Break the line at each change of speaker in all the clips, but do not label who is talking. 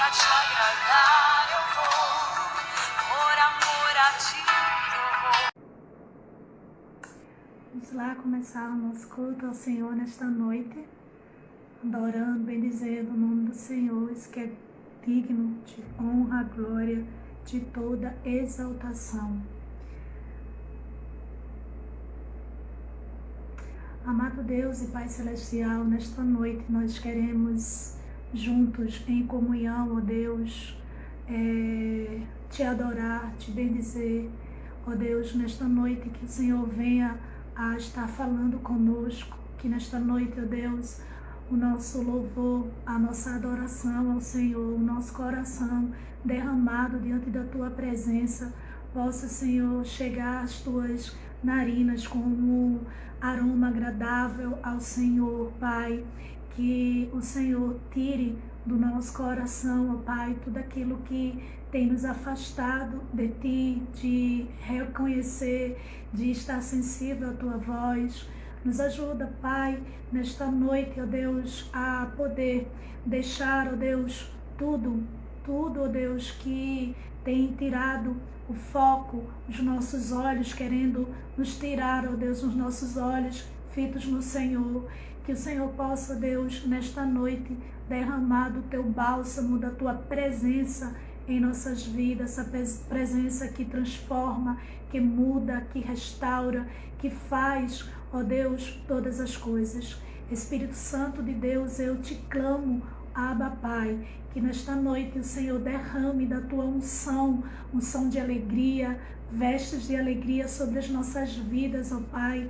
pra te agradar eu vou, por amor a ti eu vou.
Vamos lá começar o nosso culto ao Senhor nesta noite, adorando, bendizendo o nome do Senhor, que é digno de honra, glória, de toda exaltação. Amado Deus e Pai Celestial, nesta noite nós queremos juntos, em comunhão, ó Deus, te adorar, te bendizer, ó Deus, nesta noite que o Senhor venha a estar falando conosco, que nesta noite, ó Deus, o nosso louvor, a nossa adoração ao Senhor, o nosso coração derramado diante da Tua presença, possa, Senhor, chegar às Tuas narinas como um aroma agradável ao Senhor, Pai, que o Senhor tire do nosso coração, ó Pai, tudo aquilo que tem nos afastado de Ti, de reconhecer, de estar sensível à Tua voz. Nos ajuda, Pai, nesta noite, ó Deus, a poder deixar, ó Deus, tudo, ó Deus, que tem tirado o foco, os nossos olhos, querendo nos tirar, ó Deus, os nossos olhos fitos no Senhor. Que o Senhor possa, Deus, nesta noite, derramar do Teu bálsamo, da Tua presença em nossas vidas, essa presença que transforma, que muda, que restaura, que faz, ó Deus, todas as coisas. Espírito Santo de Deus, eu te clamo, Abba, Pai, que nesta noite o Senhor derrame da Tua unção de alegria, vestes de alegria sobre as nossas vidas, ó Pai,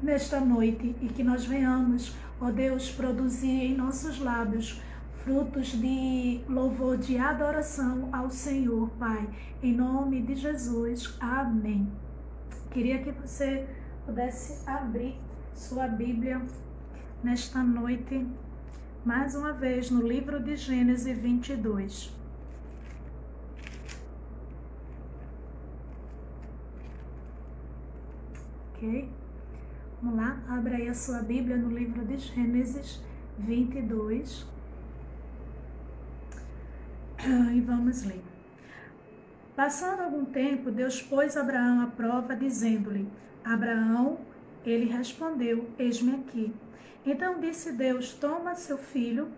nesta noite, e que nós venhamos, ó Deus, produzir em nossos lábios frutos de louvor, de adoração ao Senhor, Pai, em nome de Jesus, amém. Queria que você pudesse abrir sua Bíblia nesta noite, mais uma vez, no livro de Gênesis 22. Ok? Vamos lá, abra aí a sua Bíblia no livro de Gênesis 22. E vamos ler. Passando algum tempo, Deus pôs Abraão à prova, dizendo-lhe: Abraão, ele respondeu: Eis-me aqui. Então disse Deus: Toma seu filho,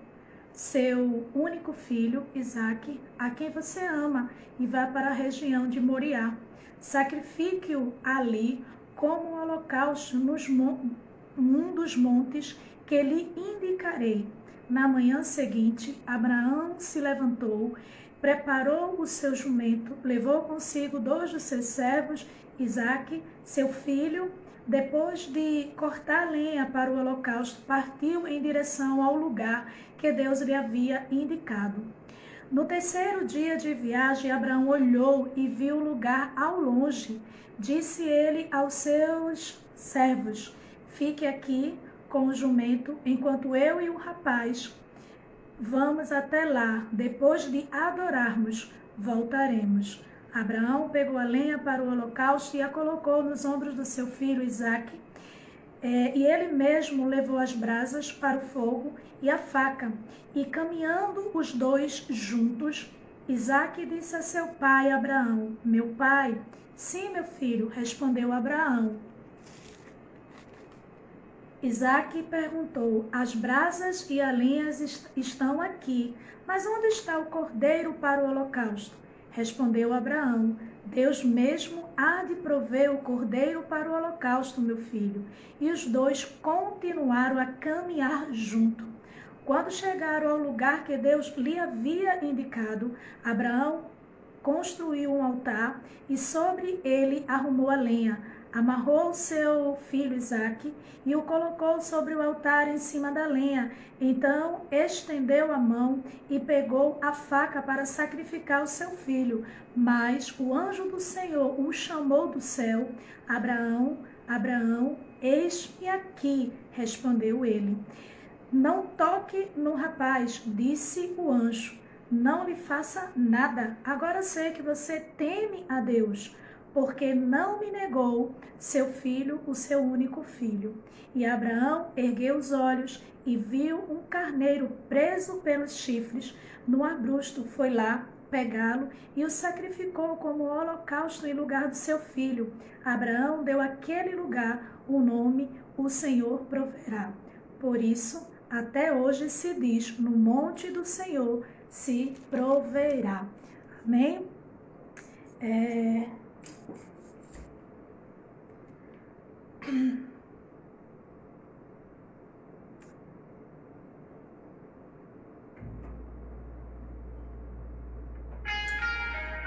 seu único filho, Isaque, a quem você ama, e vá para a região de Moriá. Sacrifique-o ali como um holocausto num dos montes que lhe indicarei. Na manhã seguinte, Abraão se levantou, preparou o seu jumento, levou consigo 2 dos seus servos, Isaque, seu filho. Depois de cortar lenha para o holocausto, partiu em direção ao lugar que Deus lhe havia indicado. No terceiro dia de viagem, Abraão olhou e viu o lugar ao longe. Disse ele aos seus servos: Fique aqui com o jumento, enquanto eu e o rapaz vamos até lá. Depois de adorarmos, voltaremos. Abraão pegou a lenha para o holocausto e a colocou nos ombros do seu filho Isaque. E ele mesmo levou as brasas para o fogo e a faca. E caminhando os dois juntos, Isaque disse a seu pai Abraão: Meu pai? Sim, meu filho, respondeu Abraão. Isaque perguntou: As brasas e a lenha estão aqui, mas onde está o cordeiro para o holocausto? Respondeu Abraão: Deus mesmo há de prover o cordeiro para o holocausto, meu filho. E os dois continuaram a caminhar junto. Quando chegaram ao lugar que Deus lhe havia indicado, Abraão construiu um altar e sobre ele arrumou a lenha. Amarrou seu filho Isaque e o colocou sobre o altar em cima da lenha. Então estendeu a mão e pegou a faca para sacrificar o seu filho. Mas o anjo do Senhor o chamou do céu: Abraão, Abraão, eis-me aqui, respondeu ele. Não toque no rapaz, disse o anjo. Não lhe faça nada. Agora sei que você teme a Deus, porque não me negou seu filho, o seu único filho. E Abraão ergueu os olhos e viu um carneiro preso pelos chifres no arbusto. Foi lá pegá-lo e o sacrificou como holocausto em lugar do seu filho. Abraão deu àquele lugar o nome: o Senhor proverá. Por isso, até hoje se diz: no monte do Senhor se proverá. Amém?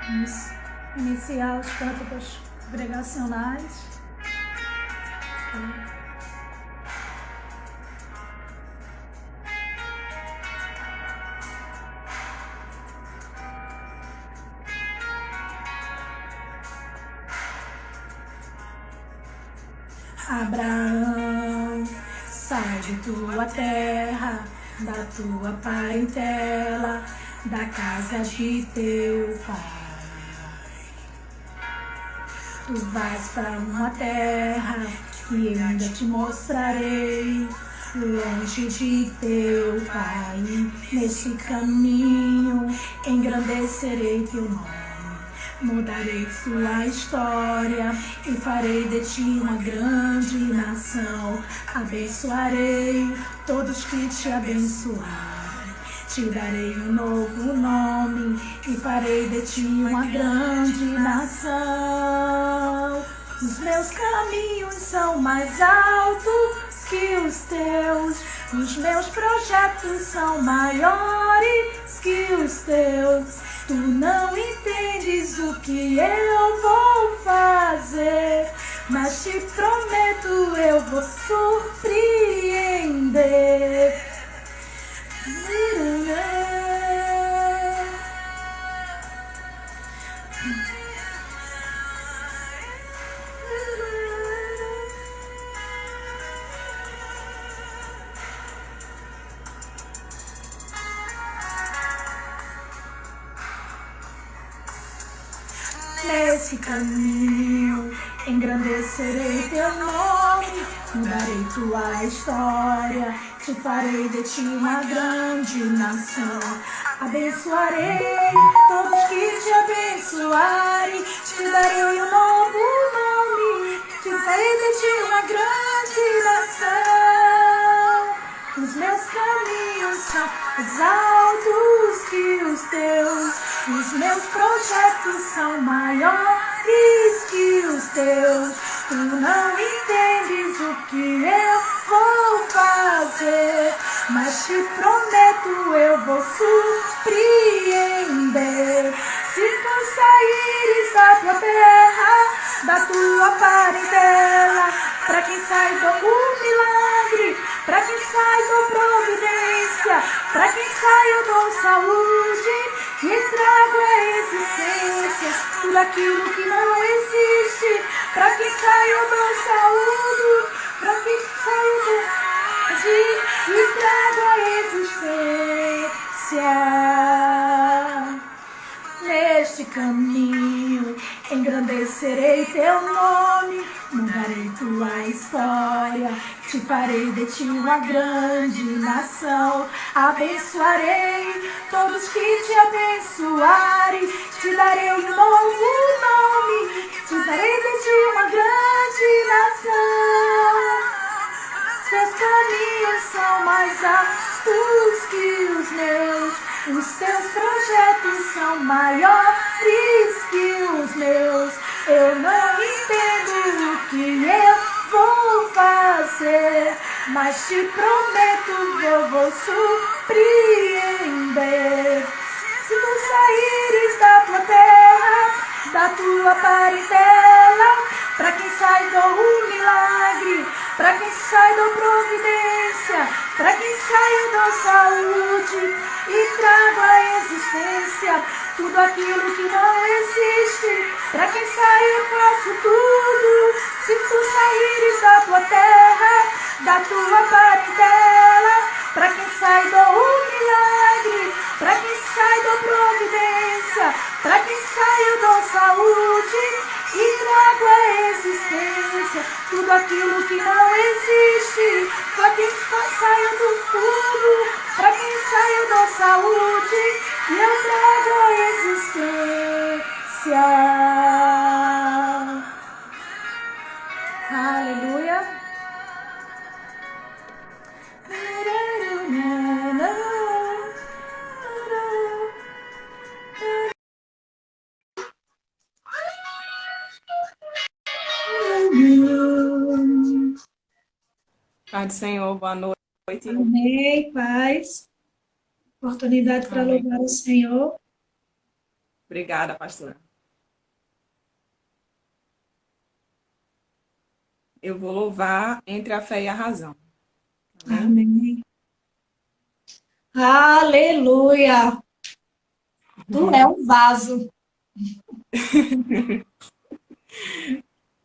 Vamos iniciar os cânticos pregacionais. Abraão, sai de tua terra, da tua parentela, da casa de teu pai. Tu vais para uma terra que eu ainda te mostrarei, longe de teu pai. Neste caminho engrandecerei teu nome. Mudarei sua história e farei de ti uma grande nação. Abençoarei todos que te abençoarem. Te darei um novo nome e farei de ti uma grande nação. Os meus caminhos são mais altos que os teus. Os meus projetos são maiores que os teus. Tu não entendes o que eu vou fazer, mas te prometo eu vou surpreender. Nesse caminho engrandecerei teu nome, mudarei tua história, te farei de ti uma grande nação. Abençoarei todos que te abençoarem, te darei um novo nome, te farei de ti uma grande nação. Os meus caminhos são mais altos que os teus. Os meus projetos são maiores que os teus. Tu não entendes o que eu vou fazer, mas te prometo eu vou surpreender. Se tu saíres da tua terra, da tua parentela, pra quem sai do milagre, pra quem sai do providência, pra quem sai eu dou saúde e trago a existência tudo aquilo que não existe. Pra quem sai eu dou saúde, pra quem sai eu dou e trago a existência. Neste caminho engrandecerei teu nome, mudarei tua história, te farei de ti uma grande nação. Abençoarei todos que te abençoarem, te darei um novo nome, te darei de ti uma grande nação. Teus caminhos são mais altos que os meus, os teus projetos são maiores que os meus. Eu não entendo o que eu vou fazer, mas te prometo eu vou surpreender. Se tu saíres da tua terra, da tua parentela, pra quem sai do milagre, pra quem sai da providência, pra quem sai eu dou saúde e trago a existência tudo aquilo que não existe. Pra quem sai eu faço tudo. Se tu saíres da tua terra, da tua parentela, pra quem sai do milagre, pra quem sai da providência, pra quem sai eu dou saúde e
Paz do Senhor, boa noite.
Amém, paz. Oportunidade para
Amém.
louvar o Senhor.
Obrigada, pastora. Eu vou louvar entre a fé e a razão. Amém?
Amém. Aleluia. Tu é um vaso.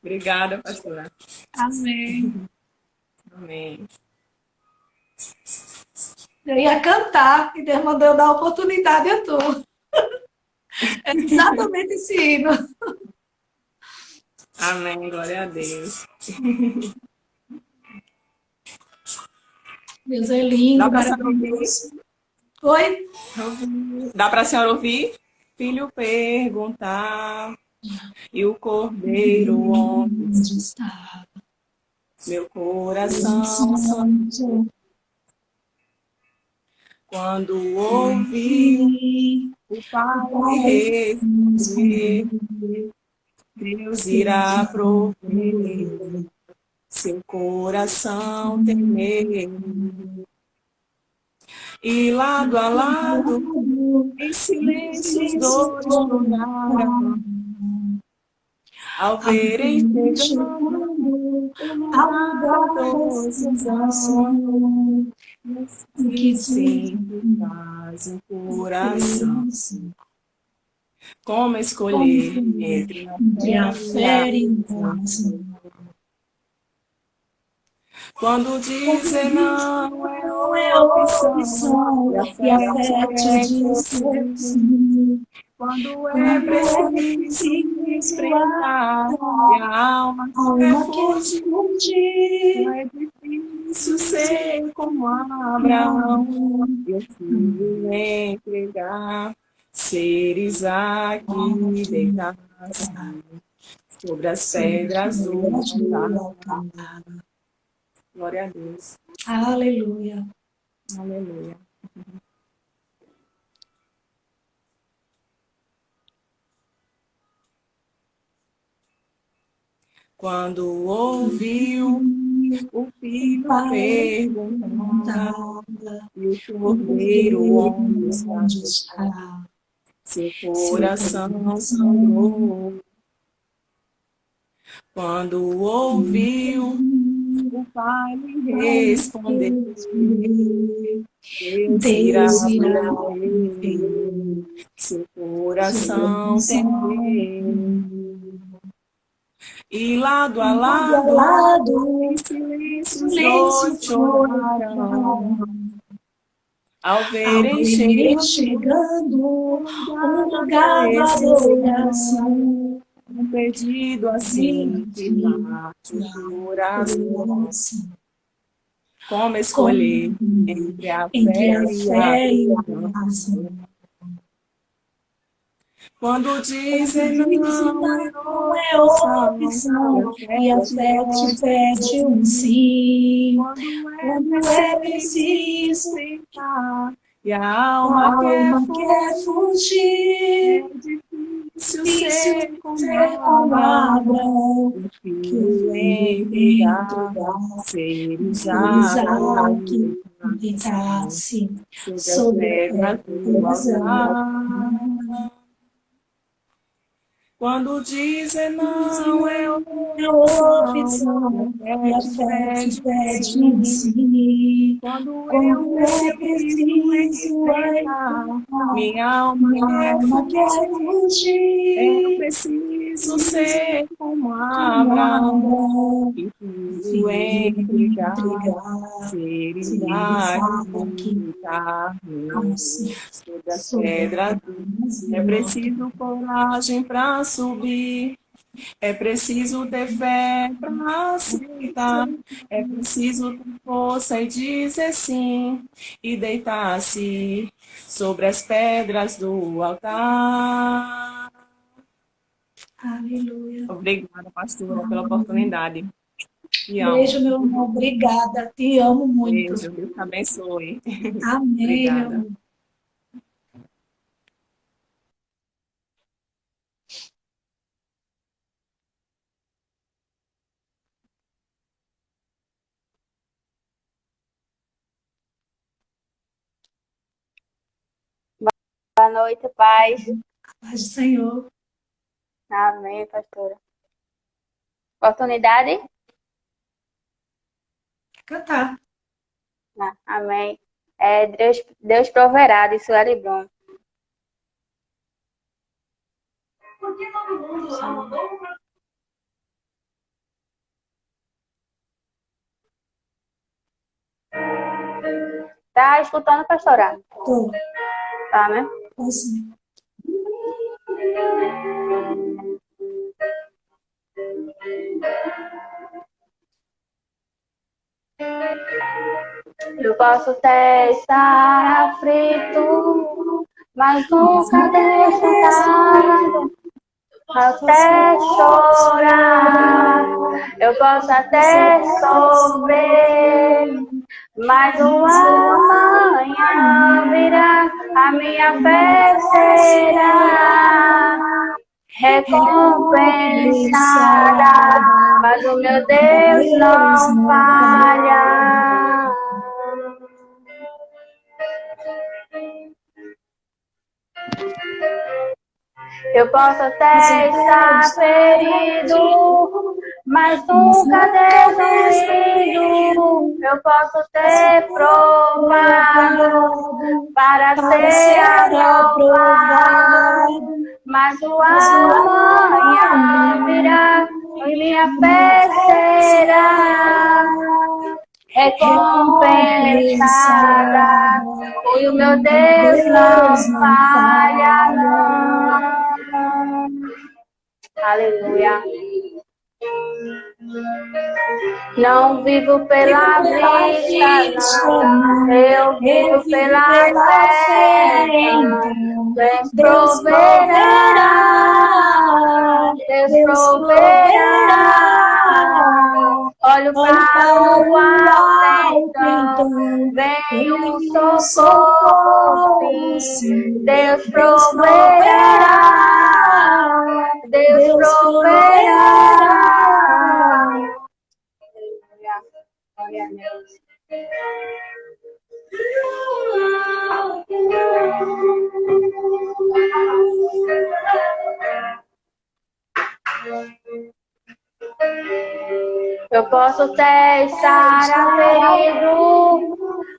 Obrigada, pastora.
Amém.
Amém.
Eu ia cantar e Deus mandou eu dar oportunidade a tu. É exatamente esse hino.
Amém, glória a Deus.
Deus é lindo,
Dá para a senhora ouvir?
maravilhoso. Oi?
Dá para a senhora ouvir? Filho perguntar, e o cordeiro onde
Onde
está?
está?
Meu coração
Santo.
quando ouviu
E
o
o
Pai
Pai
responder,
respondeu.
Deus
Deus
irá
irá
prover
prover.
seu coração temer. E lado a lado, em silêncio, os dois choraram, ao verem
Alguém
chegando
chegando
o
ao
lugar da
lugar da
decisão.
salvação, o que
Necessite
te
sempre paz o coração. Como escolher
confunde
entre a
entre a
fé e a
fé e a
razão?
razão.
Quando dizer não é
Não é
opção,
opção,
e a
e
fé
a
te
fé te
dizer
diz
sim.
sim.
Quando é
Quando é
preciso
preciso
enfrentar e
atar,
a alma
a
quer
alma quer
fugir, não
fugir.
é difícil ser como Abraão. Eu fui entregar seres aqui deitados sobre as pedras do altar. Glória a Deus.
Aleluia.
Aleluia. Quando ouviu o
O
filho
Pai
perguntar,
perguntava,
e o
o
cordeiro
cordeiro
onde está?
onde está?
Seu
Seu
coração
coração.
sangrou. Quando ouviu o pai lhe responder, Deus irá
Deus irá
prover
prover.
seu
Seu
coração
coração.
temer. E lado a
Lado a
lado, em
lado,
silêncio os
silêncio
dois
choraram.
choraram, ao
Ao
verem
verem
chegando
chegando
o
o
lugar da
lugar da
decisão.
adoração,
Um pedido assim que
perdi
bate o
o
coração.
coração.
Como escolher
Como
entre a
entre
fé
a
e a
fé e
razão?
a razão.
Quando
Quando
dizem
dizem
não é
não é
opção, e a
opção,
fé
e a
te
fé te
pede
pede um
sim.
sim.
Quando é
Quando é
preciso
preciso,
enfrentar e a
a
alma quer
alma quer
fugir, é
fugir.
difícil
Difícil
ser como
ser como
Abraão,
Abraão,
o
que o
filho
filho
entregar,
entregar,
seres
Isaac
aqui
deitasse
sobre as
sobre a
pedras do
pedra.
altar. Quando dizem não é
É
opção, e a
opção, e
fé
a
te
fé te
pede um
pede um
sim.
sim.
Quando eu
Quando é
preciso
preciso
enfrentar,
enfrentar,
minha alma
minha
quer
alma quer
fugir. Eu
fugir.
preciso
Preciso
ser como
como
Abraão,
Abraão,
e tudo
filho
entregar,
entregar,
seres
seres aqui,
aqui, carne,
assim,
sobre as
sobre
pedras.
as
É
montanhas.
preciso coragem para subir. É preciso ter fé para aceitar. É preciso ter força e dizer sim. E deitar-se sobre as pedras do altar.
Aleluia.
Obrigada, pastora, pela oportunidade. Te amo.
Beijo, meu amor. Obrigada. Te amo muito.
Beijo. Deus te abençoe.
Amém, meu
Obrigada.
amor.
noite, paz.
Paz do Senhor.
Amém, pastora. Oportunidade?
Cantar.
Amém. Deus proverá, de Sueli Brum.
Porque todo mundo lá mandou uma.
Tá escutando, pastora?
Tô.
Tá, né?
Assim.
Eu posso até estar aflito, mas nunca deixar até chorar. Eu posso até sofrer, mas o amanhã virá, a minha fé será recompensada, mas o meu Deus não falha. Eu posso até estar ferido, mas nunca destruído. Eu posso ter provado para ser aprovado, mas o amanhã virá e minha fé será recompensada. E o meu Deus não falha, não. Aleluia. Não vivo pela vista, não. Eu vivo pela fé. Deus proverá. Deus proverá. Olho para o alto, então vem o socorro. Deus proverá. Deus proverá. Glória a Deus. Eu posso até estar ferido,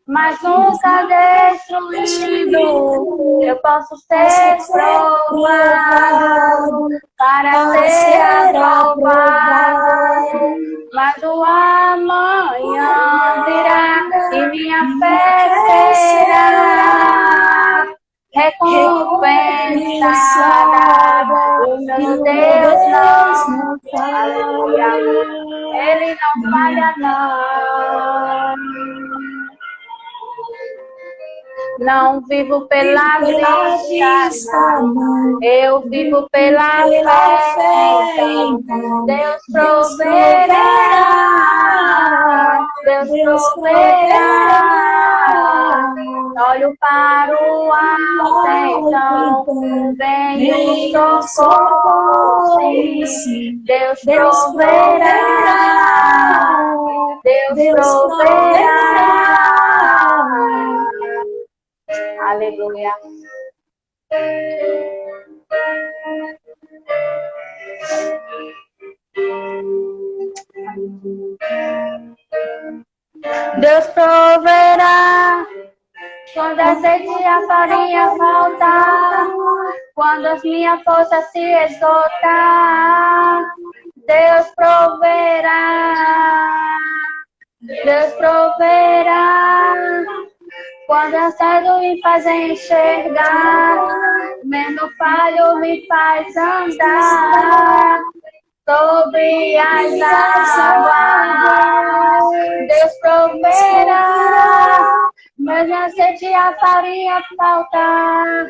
mas nunca destruído. Eu posso ser provado para ser aprovado, mas o amanhã virá e minha fé será recompensada. O meu Deus não falha, Ele não falha, não. Não vivo pela vista, não. Eu vivo pela fé. Então Deus proverá. Deus proverá. Olho para o alto, então vem o socorro. Deus proverá. Deus proverá. Aleluia. Deus proverá quando a sede e a farinha faltar, quando a minha força se esgotar. Deus proverá. Deus proverá. Quando a cedo me faz enxergar, mesmo falho me faz andar sobre as águas. Deus proverá, mesmo a sede e a farinha faltar,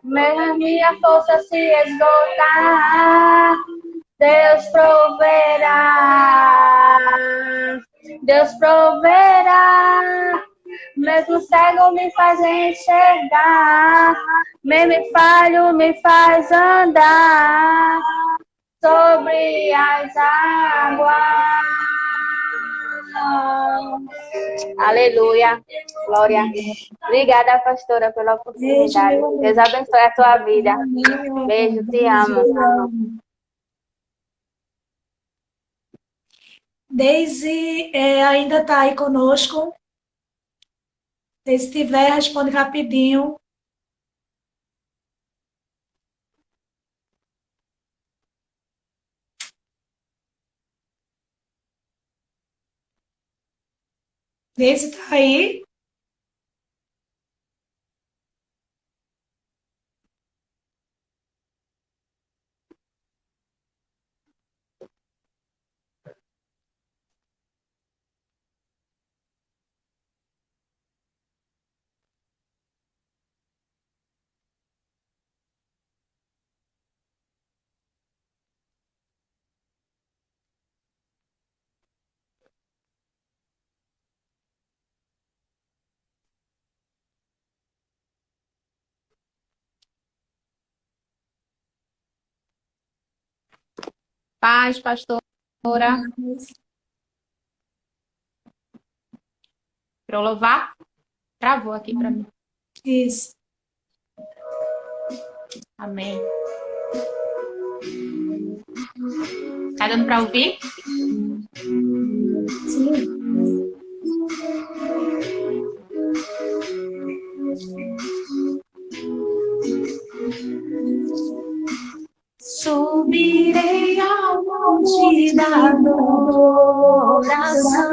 mesmo a minha força se esgotar. Deus proverá. Deus proverá. Mesmo cego me faz enxergar, mesmo falho me faz andar sobre as águas. Aleluia. Glória. Obrigada, pastora, pela oportunidade. Deus abençoe a tua vida. Beijo, te amo.
Daisy ainda está aí conosco. Se estiver, responde rapidinho. Daisy está aí?
Paz, pastora. Para eu louvar? Travou aqui para mim.
Isso.
Amém. Tá dando para ouvir?
Sim.
Subirei ao monte da adoração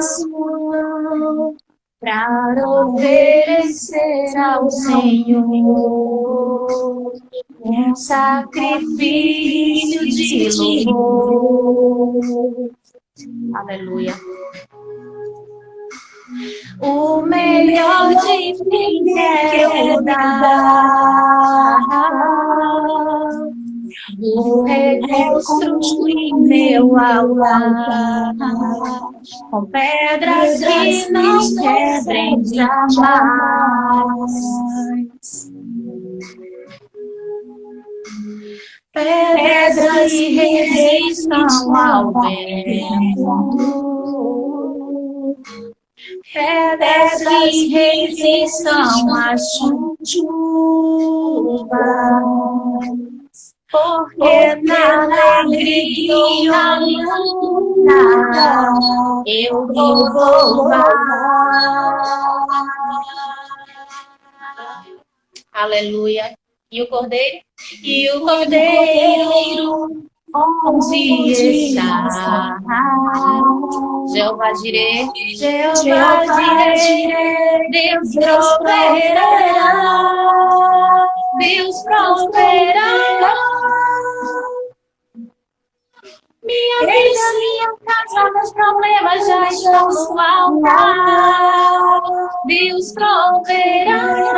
para oferecer ao Senhor um sacrifício de louvor.
Aleluia.
O melhor de mim quero dar. Vou reconstruir meu altar com pedras que não quebrem jamais. Pedras que resistam ao vento. Pedras que resistam às chuvas. Porque na alegria e na luta eu vou louvar.
Aleluia. E o cordeiro?
E o cordeiro onde está?
Jeová Jireh.
Jeová Jireh, Deus proverá. Deus proverá. Minha vida, minha casa, meus problemas já estão no altar. Deus proverá.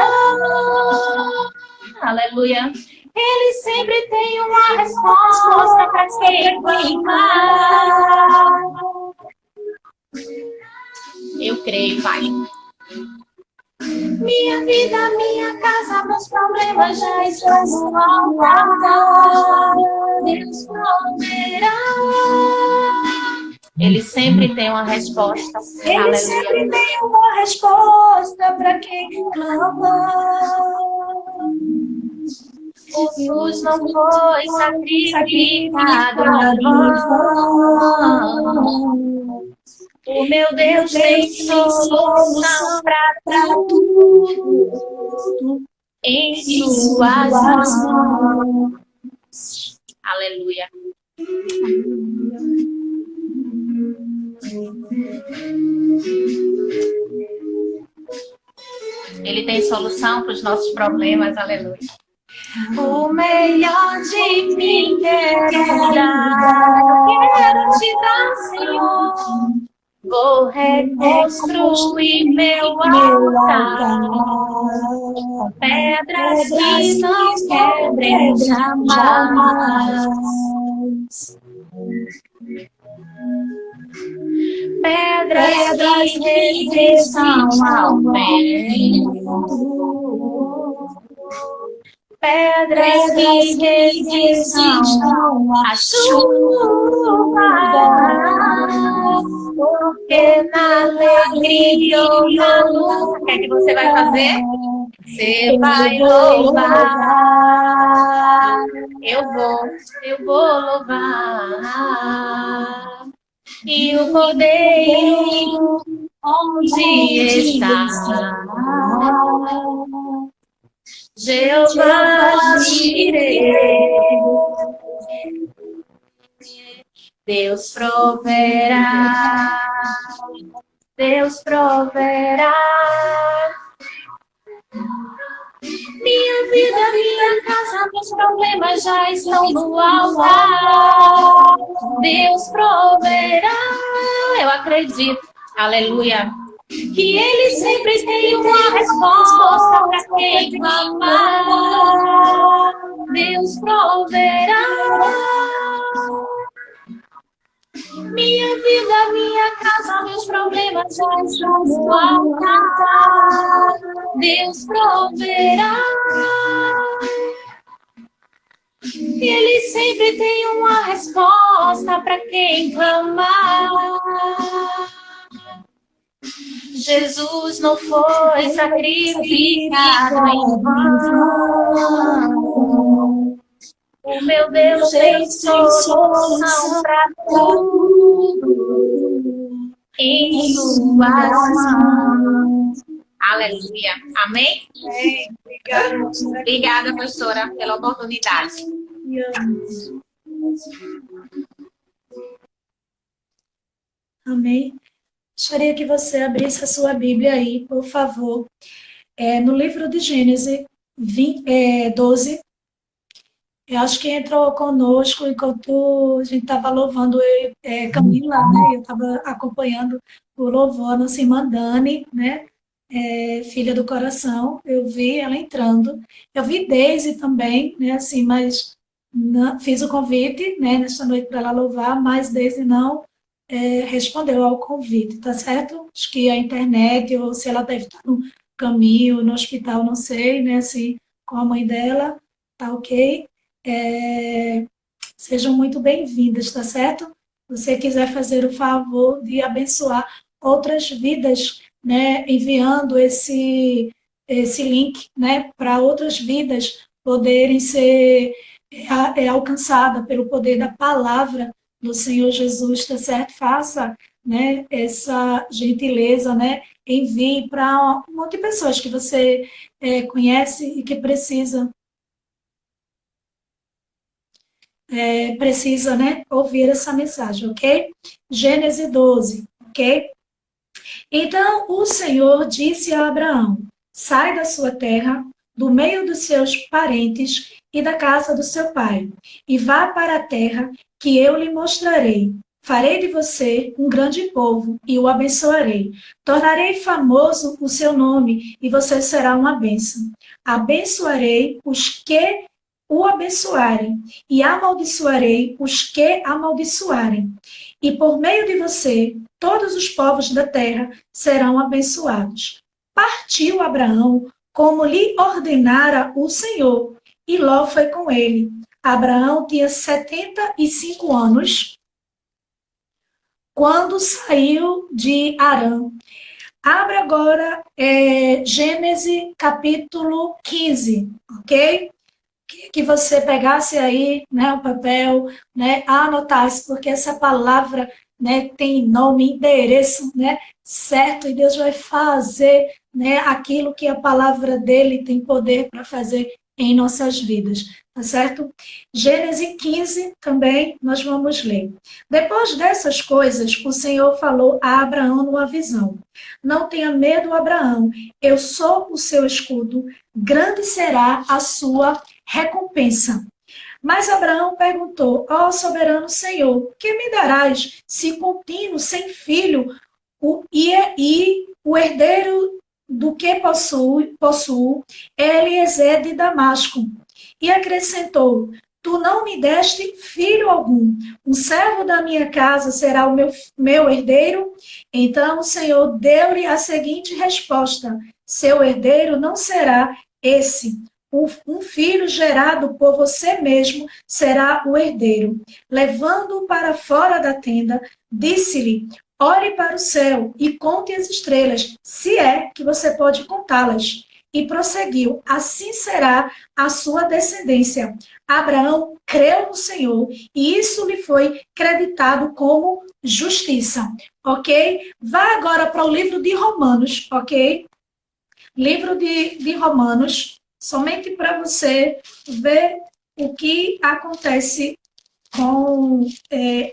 Aleluia.
Ele sempre tem uma resposta para quem clamar.
Eu creio, Pai.
Minha vida, minha casa, meus problemas já estão no altar. Deus proverá.
Ele sempre tem uma resposta.
Ele
Aleluia.
sempre tem uma resposta para quem clama. Jesus não foi sacrificado em vão. O meu Deus tem solução para tudo em suas mãos.
Aleluia. Ele tem solução para os nossos problemas. Aleluia.
O melhor de mim quero dar, quero te dar, Senhor. Vou reconstruir meu altar com pedras que não quebrem jamais. Pedras que resistam ao vento.
pedras que resistam à chuva, porque na alegria ou na luta, o que é que você vai fazer? Você vai louvar. Eu vou louvar. E o Cordeiro onde está? Jeová Jireh. Deus proverá. Deus proverá. Minha vida, minha casa, meus problemas já estão no altar. Deus proverá. Eu acredito, aleluia, que Ele sempre tem uma resposta para quem clamar. Deus proverá. Minha vida, minha casa, meus problemas já estão no altar. Deus proverá. E Ele sempre tem uma resposta para quem clamar. Jesus não foi sacrificado em vão. O meu Deus tem solução para tudo em suas mãos. Aleluia. Amém? Obrigada, pastora, pela oportunidade.
Amém. Gostaria que você abrisse a sua Bíblia aí, por favor. No livro de Gênesis 12. Eu acho que entrou conosco enquanto a gente estava louvando Camila, né? Eu estava acompanhando o louvor, a nossa irmã Dani, né? Filha do coração. Eu vi ela entrando. Eu vi Deise também, né? Assim, mas não, fiz o convite, né? Nesta noite para ela louvar, mas Deise não respondeu ao convite, tá certo? Acho que a internet, ou se ela deve estar no caminho, no hospital, não sei, né? Assim, com a mãe dela, tá ok? Sejam muito bem-vindas, tá certo? Se você quiser fazer o favor de abençoar outras vidas, né? Enviando esse link, né? Para outras vidas poderem ser alcançadas pelo poder da palavra do Senhor Jesus, tá certo? Faça, né, essa gentileza, né? Envie para um monte de pessoas que você conhece e que precisa, né, ouvir essa mensagem, ok? Gênesis 12, ok? Então o Senhor disse a Abraão: sai da sua terra, do meio dos seus parentes e da casa do seu pai, e vá para a terra que eu lhe mostrarei. Farei de você um grande povo e o abençoarei. Tornarei famoso o seu nome e você será uma bênção. Abençoarei os que o abençoarem e amaldiçoarei os que amaldiçoarem. E por meio de você, todos os povos da terra serão abençoados. Partiu Abraão como lhe ordenara o Senhor, e Ló foi com ele. Abraão tinha 75 anos quando saiu de Harã. Abra agora Gênesis capítulo 15, ok? Que você pegasse aí, né, o papel, né, anotasse, porque essa palavra, né, tem nome, endereço, né, certo, e Deus vai fazer, né, aquilo que a palavra dele tem poder para fazer em nossas vidas, tá certo? Gênesis 15 também nós vamos ler. Depois dessas coisas, o Senhor falou a Abraão numa visão: não tenha medo, Abraão, eu sou o seu escudo, grande será a sua recompensa. Mas Abraão perguntou: ó soberano Senhor, que me darás se continuo sem filho e o herdeiro do que possuo é Eliezer de Damasco? E acrescentou: tu não me deste filho algum, um servo da minha casa será o meu herdeiro? Então o Senhor deu-lhe a seguinte resposta: seu herdeiro não será esse, um filho gerado por você mesmo será o herdeiro. Levando-o para fora da tenda, disse-lhe: olhe para o céu e conte as estrelas, se é que você pode contá-las. E prosseguiu: assim será a sua descendência. Abraão creu no Senhor e isso lhe foi creditado como justiça. Ok? Vá agora para o livro de Romanos, ok? Livro de Romanos, somente para você ver o que acontece com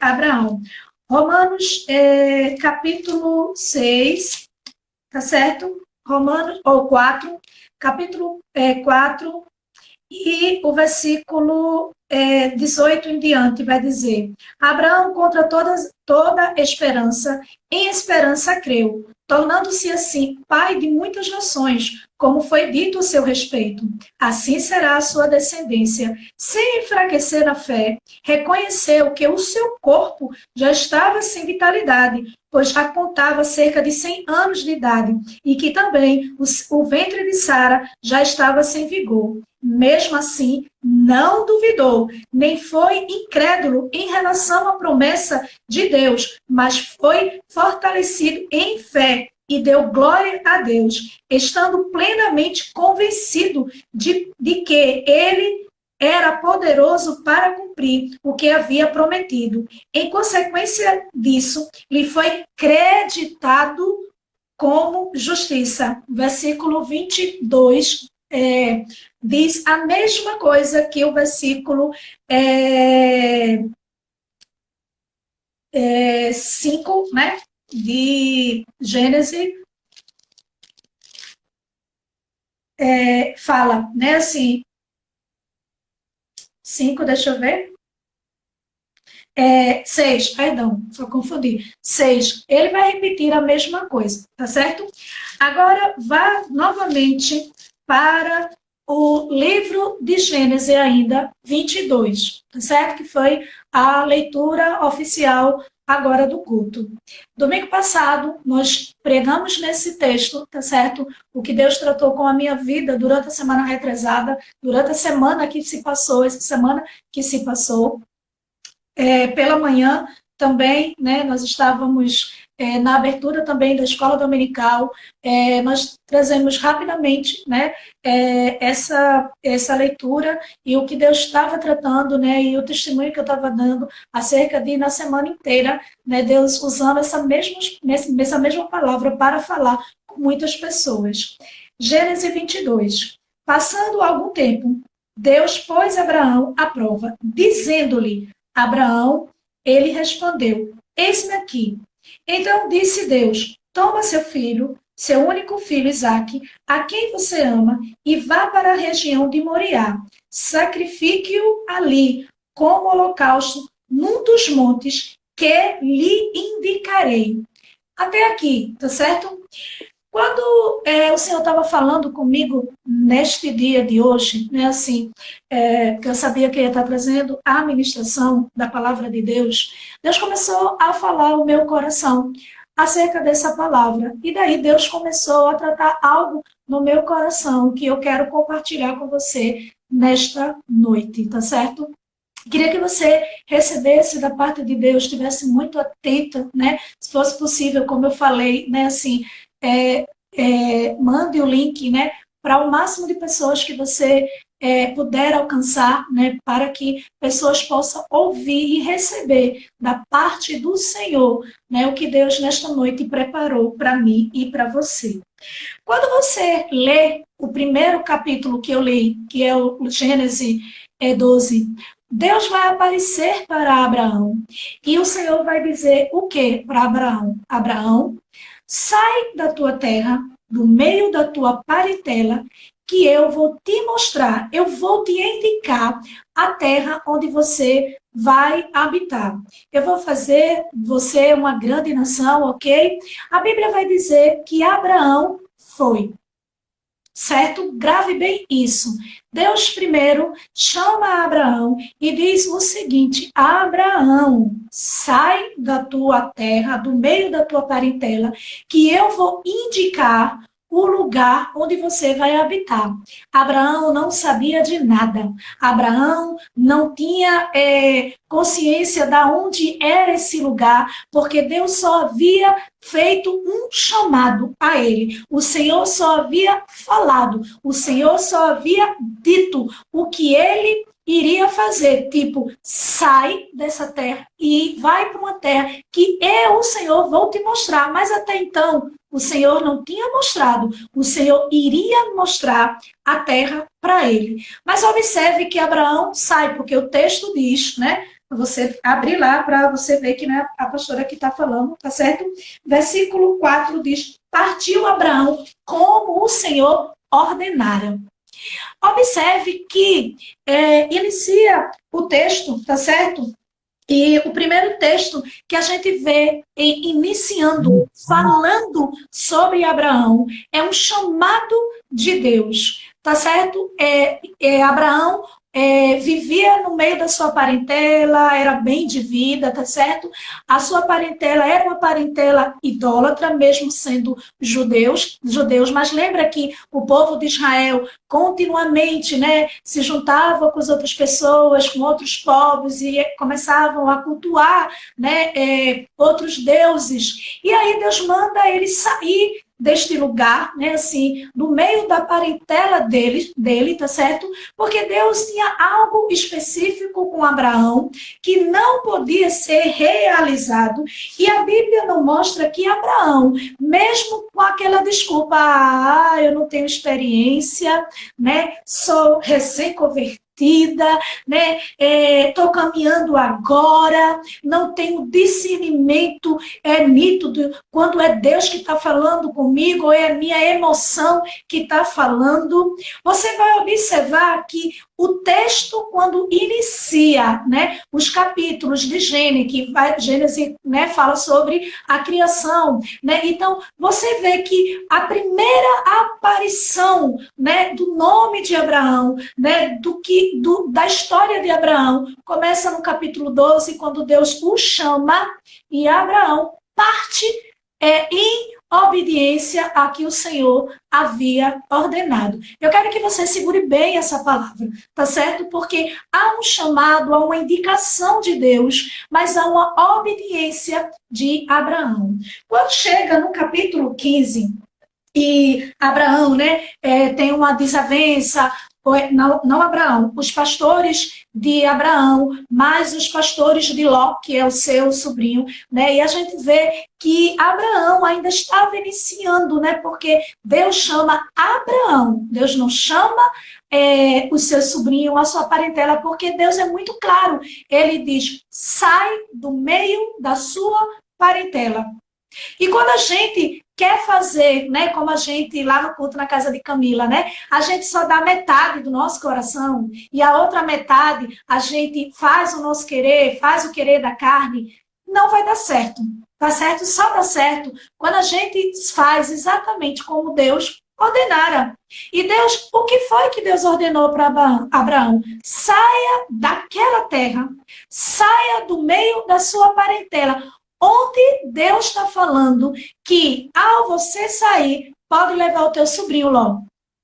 Abraão. Romanos, capítulo 6, tá certo? Romanos, ou 4, capítulo 4, e o versículo 18 em diante vai dizer: Abraão, contra toda esperança, em esperança creu, tornando-se assim pai de muitas nações, como foi dito a seu respeito. Assim será a sua descendência. Sem enfraquecer na fé, reconheceu que o seu corpo já estava sem vitalidade, pois já contava cerca de 100 anos de idade, e que também o ventre de Sara já estava sem vigor. Mesmo assim, não duvidou, nem foi incrédulo em relação à promessa de Deus, mas foi fortalecido em fé e deu glória a Deus, estando plenamente convencido de que ele era poderoso para cumprir o que havia prometido. Em consequência disso, lhe foi creditado como justiça. Versículo 22 diz a mesma coisa que o versículo 5, né, de Gênesis, fala, né, assim, 5, deixa eu ver, 6, perdão, só confundi, 6, ele vai repetir a mesma coisa, tá certo? Agora, vá novamente para o livro de Gênesis ainda, 22, tá certo? Que foi a leitura oficial agora do culto. Domingo passado, nós pregamos nesse texto, tá certo? O que Deus tratou com a minha vida durante a semana retrasada, durante a semana que se passou, essa semana que se passou. Pela manhã também, né, nós estávamos na abertura também da escola dominical, nós trazemos rapidamente, né, essa leitura e o que Deus estava tratando, né, e o testemunho que eu estava dando acerca de, na semana inteira, né, Deus usando essa mesma palavra para falar com muitas pessoas. Gênesis 22. Passando algum tempo, Deus pôs Abraão à prova, dizendo-lhe: Abraão, ele respondeu: eis-me aqui. Então disse Deus: toma seu filho, seu único filho Isaque, a quem você ama, e vá para a região de Moriá. Sacrifique-o ali como holocausto num dos montes que lhe indicarei. Até aqui, tá certo? Quando o Senhor estava falando comigo neste dia de hoje, né, assim, que eu sabia que ia estar trazendo a ministração da palavra de Deus, Deus começou a falar o meu coração acerca dessa palavra. E daí Deus começou a tratar algo no meu coração que eu quero compartilhar com você nesta noite, tá certo? Queria que você recebesse da parte de Deus, estivesse muito atenta, né? Se fosse possível, como eu falei, né, assim, mande o link, né, para o máximo de pessoas que você puder alcançar, né, para que pessoas possam ouvir e receber da parte do Senhor, né, o que Deus nesta noite preparou para mim e para você. Quando você lê o primeiro capítulo que eu li, que é o Gênesis 12, Deus vai aparecer para Abraão e o Senhor vai dizer o que para Abraão? Abraão, sai da tua terra, do meio da tua parentela, que eu vou te mostrar, eu vou te indicar a terra onde você vai habitar. Eu vou fazer você uma grande nação, ok? A Bíblia vai dizer que Abraão foi. Certo? Grave bem isso. Deus primeiro chama Abraão e diz o seguinte: Abraão, sai da tua terra, do meio da tua parentela, que eu vou indicar o lugar onde você vai habitar. Abraão não sabia de nada. Abraão não tinha consciência de onde era esse lugar, porque Deus só havia feito um chamado a ele. O Senhor só havia falado, o Senhor só havia dito o que ele iria fazer, tipo, sai dessa terra e vai para uma terra que eu, o Senhor, vou te mostrar. Mas até então, o Senhor não tinha mostrado, o Senhor iria mostrar a terra para ele. Mas observe que Abraão sai, porque o texto diz, né? Você abrir lá para você ver que não é a pastora que está falando, tá certo? Versículo 4 diz, partiu Abraão como o Senhor ordenara. Observe que inicia o texto, tá certo? E o primeiro texto que a gente vê iniciando, falando sobre Abraão, é um chamado de Deus, tá certo? Abraão vivia no meio da sua parentela, era bem de vida, tá certo? A sua parentela era uma parentela idólatra, mesmo sendo judeus, mas lembra que o povo de Israel continuamente, né, se juntava com as outras pessoas, com outros povos e começavam a cultuar, né, outros deuses. E aí Deus manda ele sair deste lugar, né, assim, no meio da parentela dele, tá certo? Porque Deus tinha algo específico com Abraão que não podia ser realizado. E a Bíblia não mostra que Abraão, mesmo com aquela desculpa, eu não tenho experiência, né, sou recém-convertida, né? Estou caminhando agora, não tenho discernimento nítido quando é Deus que está falando comigo ou é a minha emoção que está falando. Você vai observar que o texto, quando inicia, né, os capítulos de Gênesis, né, fala sobre a criação, né? Então, você vê que a primeira aparição, né, do nome de Abraão, né, da história de Abraão, começa no capítulo 12, quando Deus o chama e Abraão parte em obediência a que o Senhor havia ordenado. Eu quero que você segure bem essa palavra, tá certo? Porque há um chamado, há uma indicação de Deus, mas há uma obediência de Abraão. Quando chega no capítulo 15, e Abraão, né, tem uma desavença, não Abraão, os pastores de Abraão, mais os pastores de Ló, que é o seu sobrinho, né? E a gente vê que Abraão ainda estava iniciando, né? Porque Deus chama Abraão, Deus não chama o seu sobrinho, a sua parentela, porque Deus é muito claro. Ele diz, sai do meio da sua parentela. E quando a gente quer fazer, né, como a gente lá no culto na casa de Camila, né, a gente só dá metade do nosso coração e a outra metade a gente faz o nosso querer, faz o querer da carne, não vai dar certo, tá certo? Só dá certo quando a gente faz exatamente como Deus ordenara. E Deus, o que foi que Deus ordenou para Abraão? Saia daquela terra, saia do meio da sua parentela, onde Deus está falando que, ao você sair, pode levar o teu sobrinho Ló.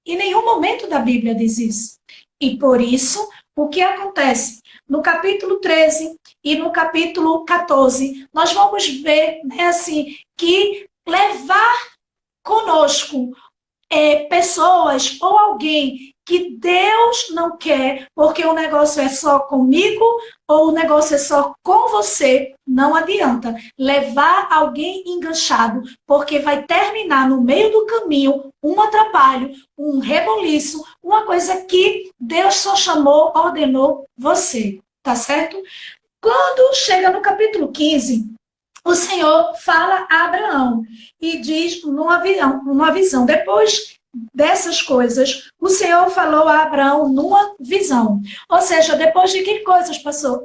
Em nenhum momento da Bíblia diz isso. E por isso, o que acontece? No capítulo 13 e no capítulo 14, nós vamos ver, né, assim, que levar conosco pessoas ou alguém que Deus não quer, porque o negócio é só comigo ou o negócio é só com você, não adianta. Levar alguém enganchado, porque vai terminar no meio do caminho um atrapalho, um reboliço, uma coisa que Deus só chamou, ordenou você, tá certo? Quando chega no capítulo 15, o Senhor fala a Abraão e diz numa visão, depois dessas coisas, o Senhor falou a Abraão numa visão. Ou seja, depois de que coisas,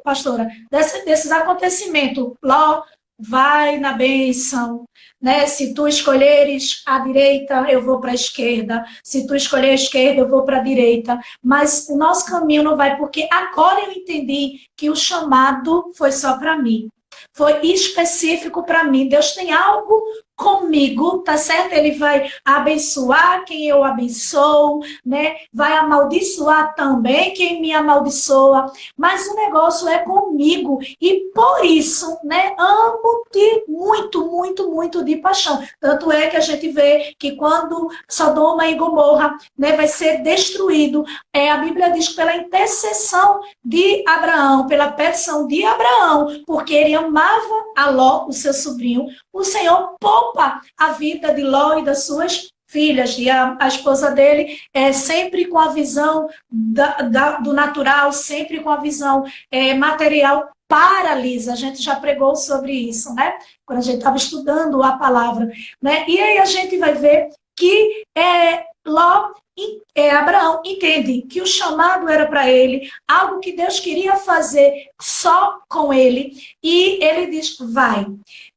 pastora? Desses acontecimentos, Ló, vai na bênção, né? Se tu escolheres a direita, eu vou para a esquerda. Se tu escolher a esquerda, eu vou para a direita. Mas o nosso caminho não vai, porque agora eu entendi que o chamado foi só para mim. Foi específico para mim. Deus tem algo comigo, tá certo? Ele vai abençoar quem eu abençoo, né? Vai amaldiçoar também quem me amaldiçoa, mas o negócio é comigo e por isso, né, amo-te muito, muito, muito de paixão. Tanto é que a gente vê que quando Sodoma e Gomorra, né, vai ser destruído, a Bíblia diz que pela intercessão de Abraão, pela petição de Abraão, porque ele amava a Ló, o seu sobrinho, o Senhor poupa a vida de Ló e das suas filhas, e a esposa dele é sempre com a visão do natural, sempre com a visão material, paralisa. A gente já pregou sobre isso, né? Quando a gente estava estudando a palavra, né? E aí a gente vai ver que Abraão entende que o chamado era para ele, algo que Deus queria fazer só com ele, e ele diz, vai.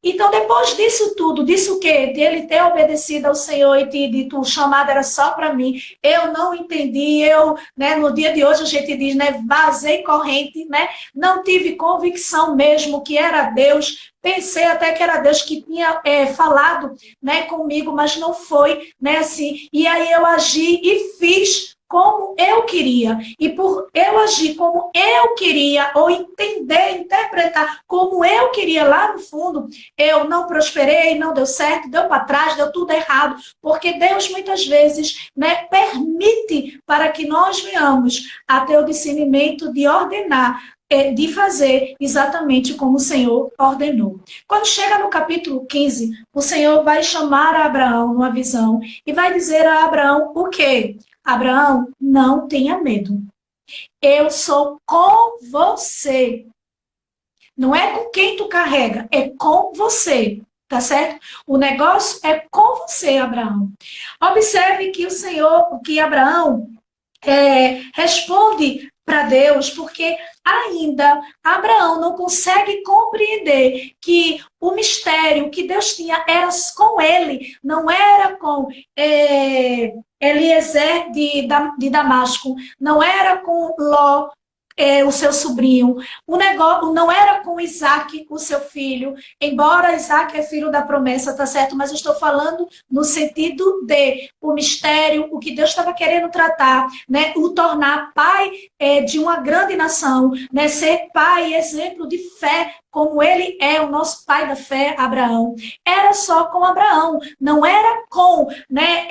Então, depois disso tudo, disso o quê? De ele ter obedecido ao Senhor e ter dito, o chamado era só para mim, eu não entendi, né, no dia de hoje a gente diz, né, vazei corrente, né, não tive convicção mesmo que era Deus, pensei até que era Deus que tinha falado, né, comigo, mas não foi, né, assim, e aí eu agi e fiz como eu queria. E por eu agir como eu queria, ou entender, interpretar como eu queria lá no fundo, eu não prosperei, não deu certo, deu para trás, deu tudo errado. Porque Deus muitas vezes, né, permite para que nós venhamos a ter o discernimento de ordenar, de fazer exatamente como o Senhor ordenou. Quando chega no capítulo 15, o Senhor vai chamar a Abraão numa visão e vai dizer a Abraão o quê? Abraão, não tenha medo. Eu sou com você. Não é com quem tu carrega, é com você. Tá certo? O negócio é com você, Abraão. Observe que que Abraão responde para Deus, porque ainda Abraão não consegue compreender que o mistério que Deus tinha era com ele, não era com Eliezer de Damasco, não era com Ló, o seu sobrinho. O negócio não era com Isaac, o seu filho, embora Isaac é filho da promessa, tá certo? Mas eu estou falando no sentido de o mistério, o que Deus estava querendo tratar, né? O tornar pai de uma grande nação, né? Ser pai, exemplo de fé, como ele é o nosso pai da fé, Abraão. Era só com Abraão, não era com, né,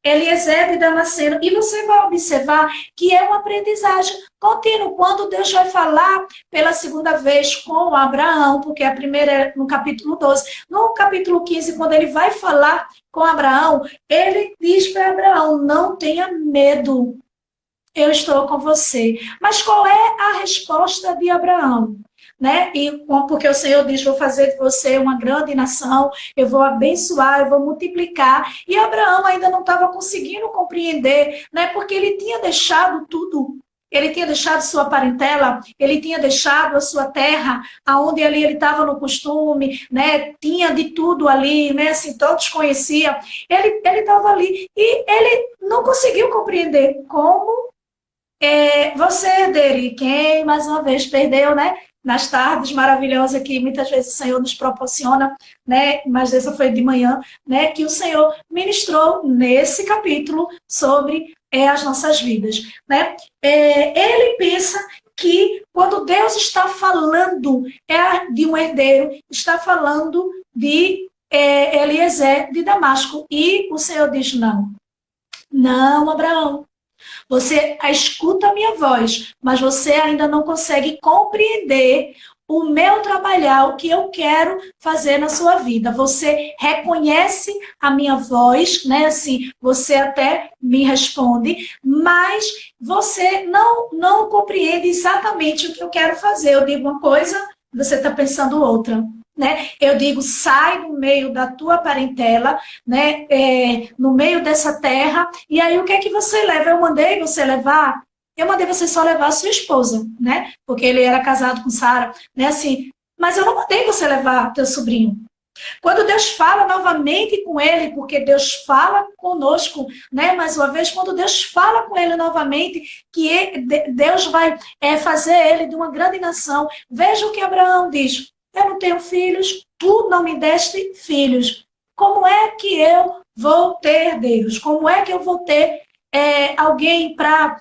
Eliezer de Damasceno. E você vai observar que é uma aprendizagem contínua. Quando Deus vai falar pela segunda vez com Abraão, porque a primeira é no capítulo 12, no capítulo 15, quando ele vai falar com Abraão, ele diz para Abraão, não tenha medo, eu estou com você. Mas qual é a resposta de Abraão? Né? Porque o Senhor diz, vou fazer de você uma grande nação, eu vou abençoar, eu vou multiplicar. E Abraão ainda não estava conseguindo compreender, né? Porque ele tinha deixado tudo. Ele tinha deixado sua parentela, ele tinha deixado a sua terra, aonde ali ele estava no costume, né? Tinha de tudo ali, né? Assim, todos conheciam. Ele estava ali e ele não conseguiu compreender como você é herdeiro. Quem, mais uma vez, perdeu, né? Nas tardes maravilhosas que muitas vezes o Senhor nos proporciona, né? Mas essa foi de manhã, né? Que o Senhor ministrou nesse capítulo sobre as nossas vidas, né? Ele pensa que quando Deus está falando de um herdeiro, está falando de Eliezer de Damasco. E o Senhor diz, não, Abraão. Você escuta a minha voz, mas você ainda não consegue compreender o meu trabalhar, o que eu quero fazer na sua vida. Você reconhece a minha voz, né? Assim, você até me responde, mas você não compreende exatamente o que eu quero fazer. Eu digo uma coisa, você está pensando outra. Né? Eu digo, sai do meio da tua parentela, né? No meio dessa terra, e aí o que é que você leva? Eu mandei você levar? Eu mandei você só levar a sua esposa, né? Porque ele era casado com Sara, né? Assim, mas eu não mandei você levar teu sobrinho. Quando Deus fala novamente com ele, porque Deus fala conosco, né? Mais uma vez, quando Deus fala com ele novamente, que Deus vai fazer ele de uma grande nação. Veja o que Abraão diz. Eu não tenho filhos, tu não me deste filhos. como é que eu vou ter Deus? Como é que eu vou ter alguém para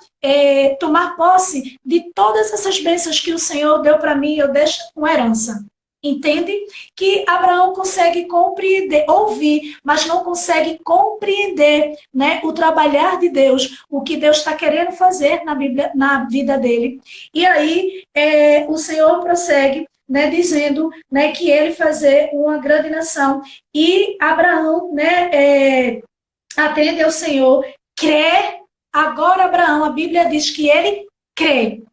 tomar posse de todas essas bênçãos que o Senhor deu para mim, eu deixo com herança? Entende? Que Abraão consegue compreender, ouvir, mas não consegue compreender, né, o trabalhar de Deus, o que Deus está querendo fazer na Bíblia, na vida dele. E aí o Senhor prossegue, né, dizendo, né, que ele fazer uma grande nação. E Abraão, né, atende ao Senhor, crê. Agora Abraão, a Bíblia diz que ele crê.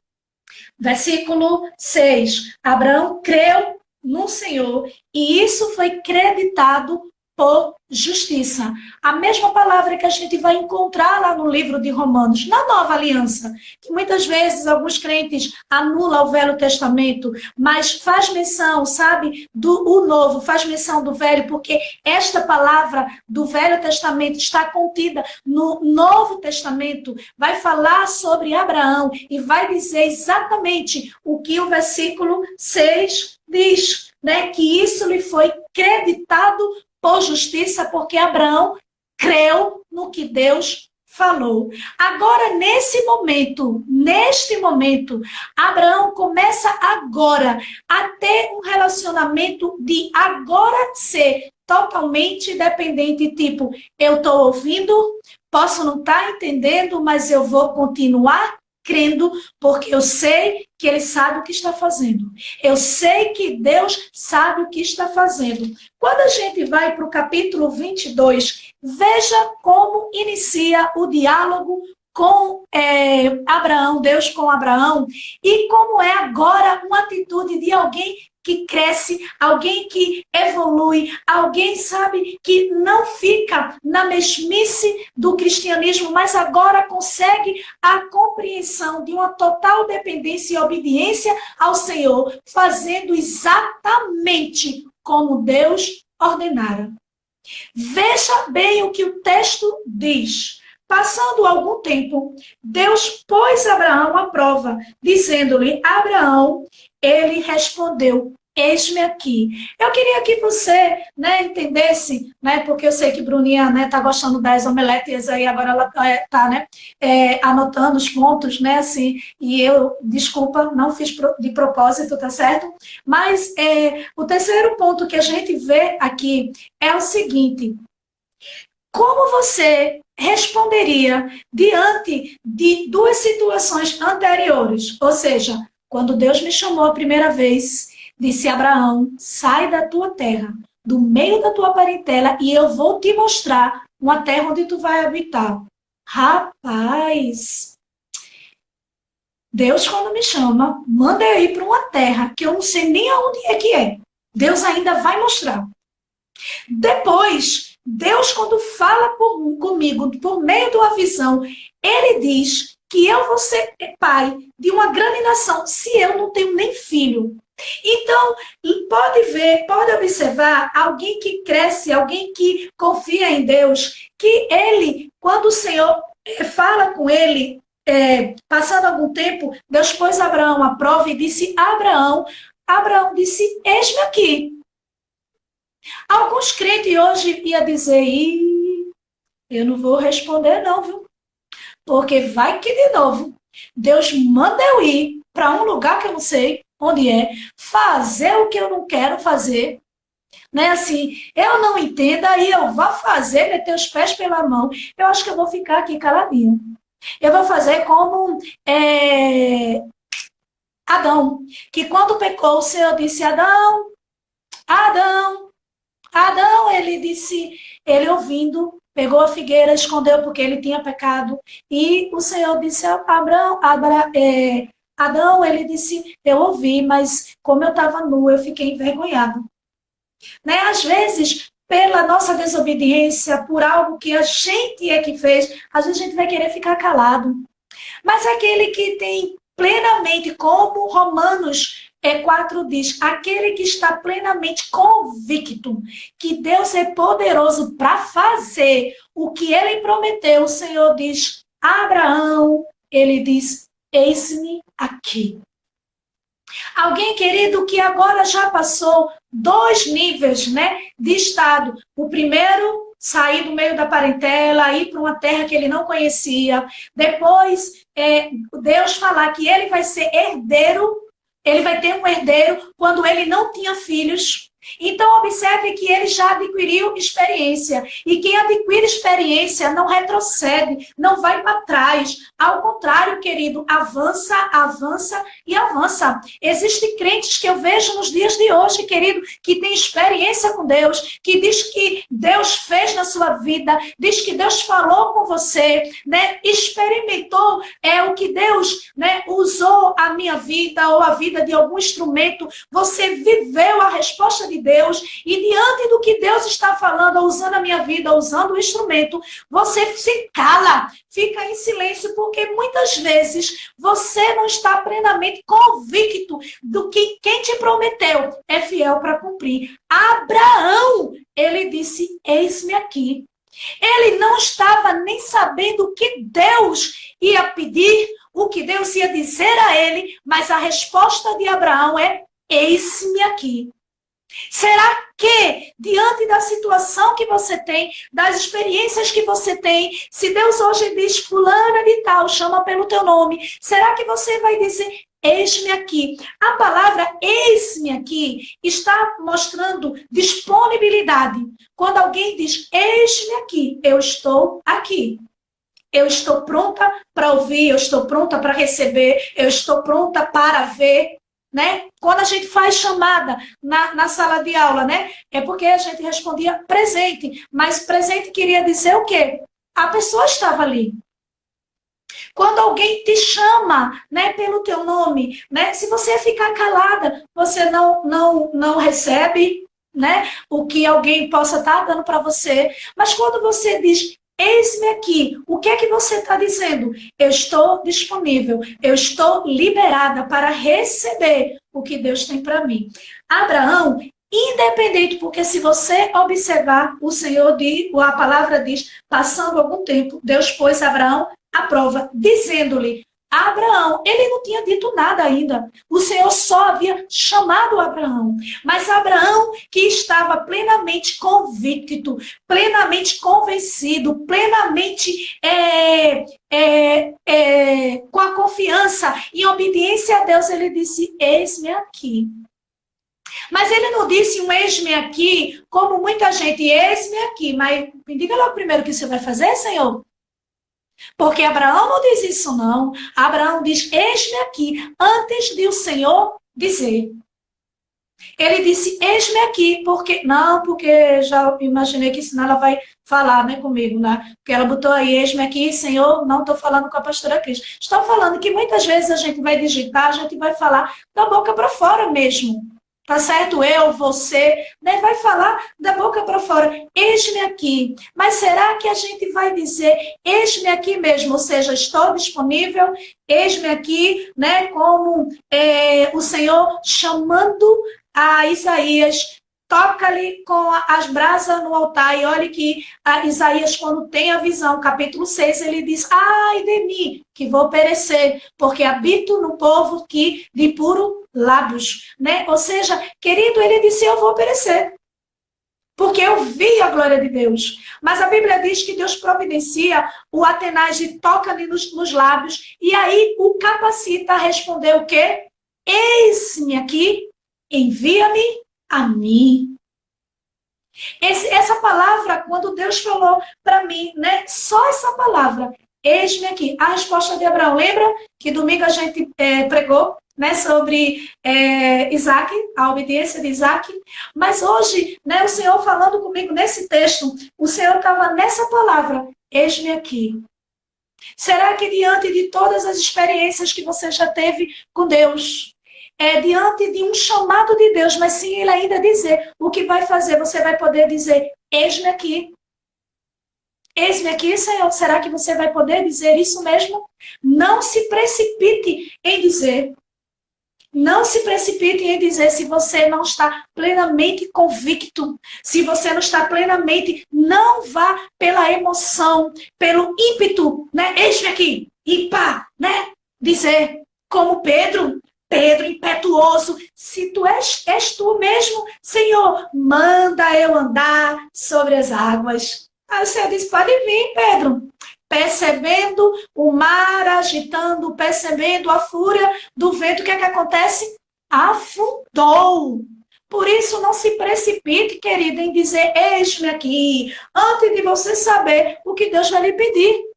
Versículo 6. Abraão creu no Senhor e isso foi creditado por justiça. A mesma palavra que a gente vai encontrar lá no livro de Romanos, na Nova Aliança, que muitas vezes alguns crentes anulam o Velho Testamento, mas faz menção, sabe, do Novo, faz menção do Velho, porque esta palavra do Velho Testamento está contida no Novo Testamento, vai falar sobre Abraão e vai dizer exatamente o que o versículo 6 diz, né, que isso lhe foi creditado por justiça, porque Abraão creu no que Deus falou. Agora, neste momento, Abraão começa agora a ter um relacionamento de agora ser totalmente dependente, tipo, eu estou ouvindo, posso não estar entendendo, mas eu vou continuar crendo, porque eu sei que ele sabe o que está fazendo. Eu sei que Deus sabe o que está fazendo. Quando a gente vai para o capítulo 22, veja como inicia o diálogo com Abraão, Deus com Abraão, e como é agora uma atitude de alguém que cresce, alguém que evolui, alguém, sabe, que não fica na mesmice do cristianismo, mas agora consegue a compreensão de uma total dependência e obediência ao Senhor, fazendo exatamente como Deus ordenara. Veja bem o que o texto diz. Passando algum tempo, Deus pôs Abraão à prova, dizendo-lhe, Abraão, ele respondeu, eis-me aqui. Eu queria que você, né, entendesse, né, porque eu sei que Bruninha, né, tá gostando das omeletes aí, agora ela tá, né, anotando os pontos, né, assim, e eu, desculpa, não fiz de propósito, tá certo? Mas o terceiro ponto que a gente vê aqui é o seguinte, como você responderia diante de duas situações anteriores? Ou seja, quando Deus me chamou a primeira vez, disse Abraão, sai da tua terra, do meio da tua parentela, e eu vou te mostrar uma terra onde tu vai habitar. Rapaz, Deus quando me chama, manda eu ir para uma terra que eu não sei nem aonde é que é. Deus ainda vai mostrar. Depois, Deus, quando fala comigo, por meio de uma visão, ele diz que eu vou ser pai de uma grande nação, se eu não tenho nem filho. Então, pode observar, alguém que cresce, alguém que confia em Deus, que ele, quando o Senhor fala com ele, passando algum tempo, Deus pôs Abraão à prova e disse, Abraão disse, eis-me aqui. Alguns crentes hoje iam dizer, eu não vou responder não, viu? Porque vai que de novo, Deus manda eu ir para um lugar que eu não sei onde é, fazer o que eu não quero fazer, né? Assim, eu não entendo, aí eu vou fazer, meter os pés pela mão, eu acho que eu vou ficar aqui caladinho. Eu vou fazer como Adão, que quando pecou, o Senhor disse, Adão, ele disse, ele ouvindo, pegou a figueira, escondeu porque ele tinha pecado. E o Senhor disse a Adão, ele disse, eu ouvi, mas como eu estava nu, eu fiquei envergonhado. Né? Às vezes, pela nossa desobediência, por algo que a gente é que fez, às vezes a gente vai querer ficar calado. Mas aquele que tem plenamente, como Romanos 4 diz, aquele que está plenamente convicto que Deus é poderoso para fazer o que ele prometeu, o Senhor diz, Abraão, ele diz, eis-me aqui. Alguém, querido, que agora já passou dois níveis, né, de estado. O primeiro, sair do meio da parentela, ir para uma terra que ele não conhecia. Depois, Deus falar que ele vai ser herdeiro, ele vai ter um herdeiro quando ele não tinha filhos. Então, observe que ele já adquiriu experiência. E quem adquire experiência não retrocede, não vai para trás. Ao contrário, querido, avança, avança e avança. Existem crentes que eu vejo nos dias de hoje, querido, que tem experiência com Deus, que diz que Deus fez na sua vida, diz que Deus falou com você, né? Experimentou o que Deus, né, usou a minha vida ou a vida de algum instrumento. Você viveu a resposta de Deus, e diante do que Deus está falando, ou usando a minha vida, ou usando o instrumento, você se cala, fica em silêncio, porque muitas vezes você não está plenamente convicto do que quem te prometeu é fiel para cumprir. Abraão, ele disse, eis-me aqui. Ele não estava nem sabendo o que Deus ia pedir, o que Deus ia dizer a ele, mas a resposta de Abraão é, eis-me aqui. Será que, diante da situação que você tem, das experiências que você tem, se Deus hoje diz, fulana de tal, chama pelo teu nome, será que você vai dizer, eis-me aqui? A palavra eis-me aqui está mostrando disponibilidade. Quando alguém diz, eis-me aqui, eu estou aqui. Eu estou pronta para ouvir, eu estou pronta para receber, eu estou pronta para ver. Né? Quando a gente faz chamada na sala de aula, né? É porque a gente respondia presente, mas presente queria dizer o quê? A pessoa estava ali. Quando alguém te chama, né, pelo teu nome, né? Se você ficar calada, você não recebe, né, o que alguém possa estar dando para você. Mas quando você diz, eis-me aqui, o que é que você está dizendo? Eu estou disponível, eu estou liberada para receber o que Deus tem para mim. Abraão, independente, porque se você observar, o Senhor diz, a palavra diz, passando algum tempo, Deus pôs Abraão à prova, dizendo-lhe, Abraão, ele não tinha dito nada ainda. O Senhor só havia chamado Abraão. Mas Abraão, que estava plenamente convicto, plenamente convencido, plenamente com a confiança e obediência a Deus, ele disse, eis-me aqui. Mas ele não disse um eis-me aqui, como muita gente, eis-me aqui. Mas me diga logo primeiro o que você vai fazer, Senhor. Porque Abraão não diz isso, não. Abraão diz, eis-me aqui, antes de o Senhor dizer. Ele disse, eis-me aqui, porque já imaginei que senão ela vai falar, né, comigo, né? Porque ela botou aí, eis-me aqui, Senhor, não estou falando com a pastora Cris. Estou falando que muitas vezes a gente vai digitar, a gente vai falar da boca para fora mesmo. Tá certo? Eu, você, né? Vai falar da boca para fora, eis-me aqui. Mas será que a gente vai dizer, eis-me aqui mesmo? Ou seja, estou disponível, eis-me aqui, né? Como o Senhor chamando a Isaías, toca-lhe com as brasas no altar. E olhe que Isaías, quando tem a visão, capítulo 6, ele diz, ai de mim, que vou perecer, porque habito no povo que de puro lábios, né? Ou seja, querido, ele disse, eu vou perecer, porque eu vi a glória de Deus. Mas a Bíblia diz que Deus providencia o Atenaz e toca-lhe nos lábios, e aí o capacita a responder o quê? Eis-me aqui, envia-me a mim. Essa palavra, quando Deus falou para mim, né? Só essa palavra, eis-me aqui. A resposta de Abraão, lembra que domingo a gente pregou, né, sobre Isaac, a obediência de Isaac? Mas hoje, né, o Senhor falando comigo nesse texto, o Senhor estava nessa palavra, eis-me aqui. Será que diante de todas as experiências que você já teve com Deus, diante de um chamado de Deus, mas sim ele ainda dizer o que vai fazer, você vai poder dizer, eis-me aqui. Eis-me aqui, Senhor. Será que você vai poder dizer isso mesmo? Não se precipite em dizer. Não se precipite em dizer se você não está plenamente convicto. Se você não está plenamente, não vá pela emoção, pelo ímpeto, né? Eis-me aqui. E pá, né? Dizer, como Pedro, Pedro, impetuoso, se tu és tu mesmo, Senhor, manda eu andar sobre as águas. Aí o Senhor disse, pode vir, Pedro. Percebendo o mar agitando, percebendo a fúria do vento, o que é que acontece? Afundou. Por isso, não se precipite, querida, em dizer, eis-me aqui, antes de você saber o que Deus vai lhe pedir.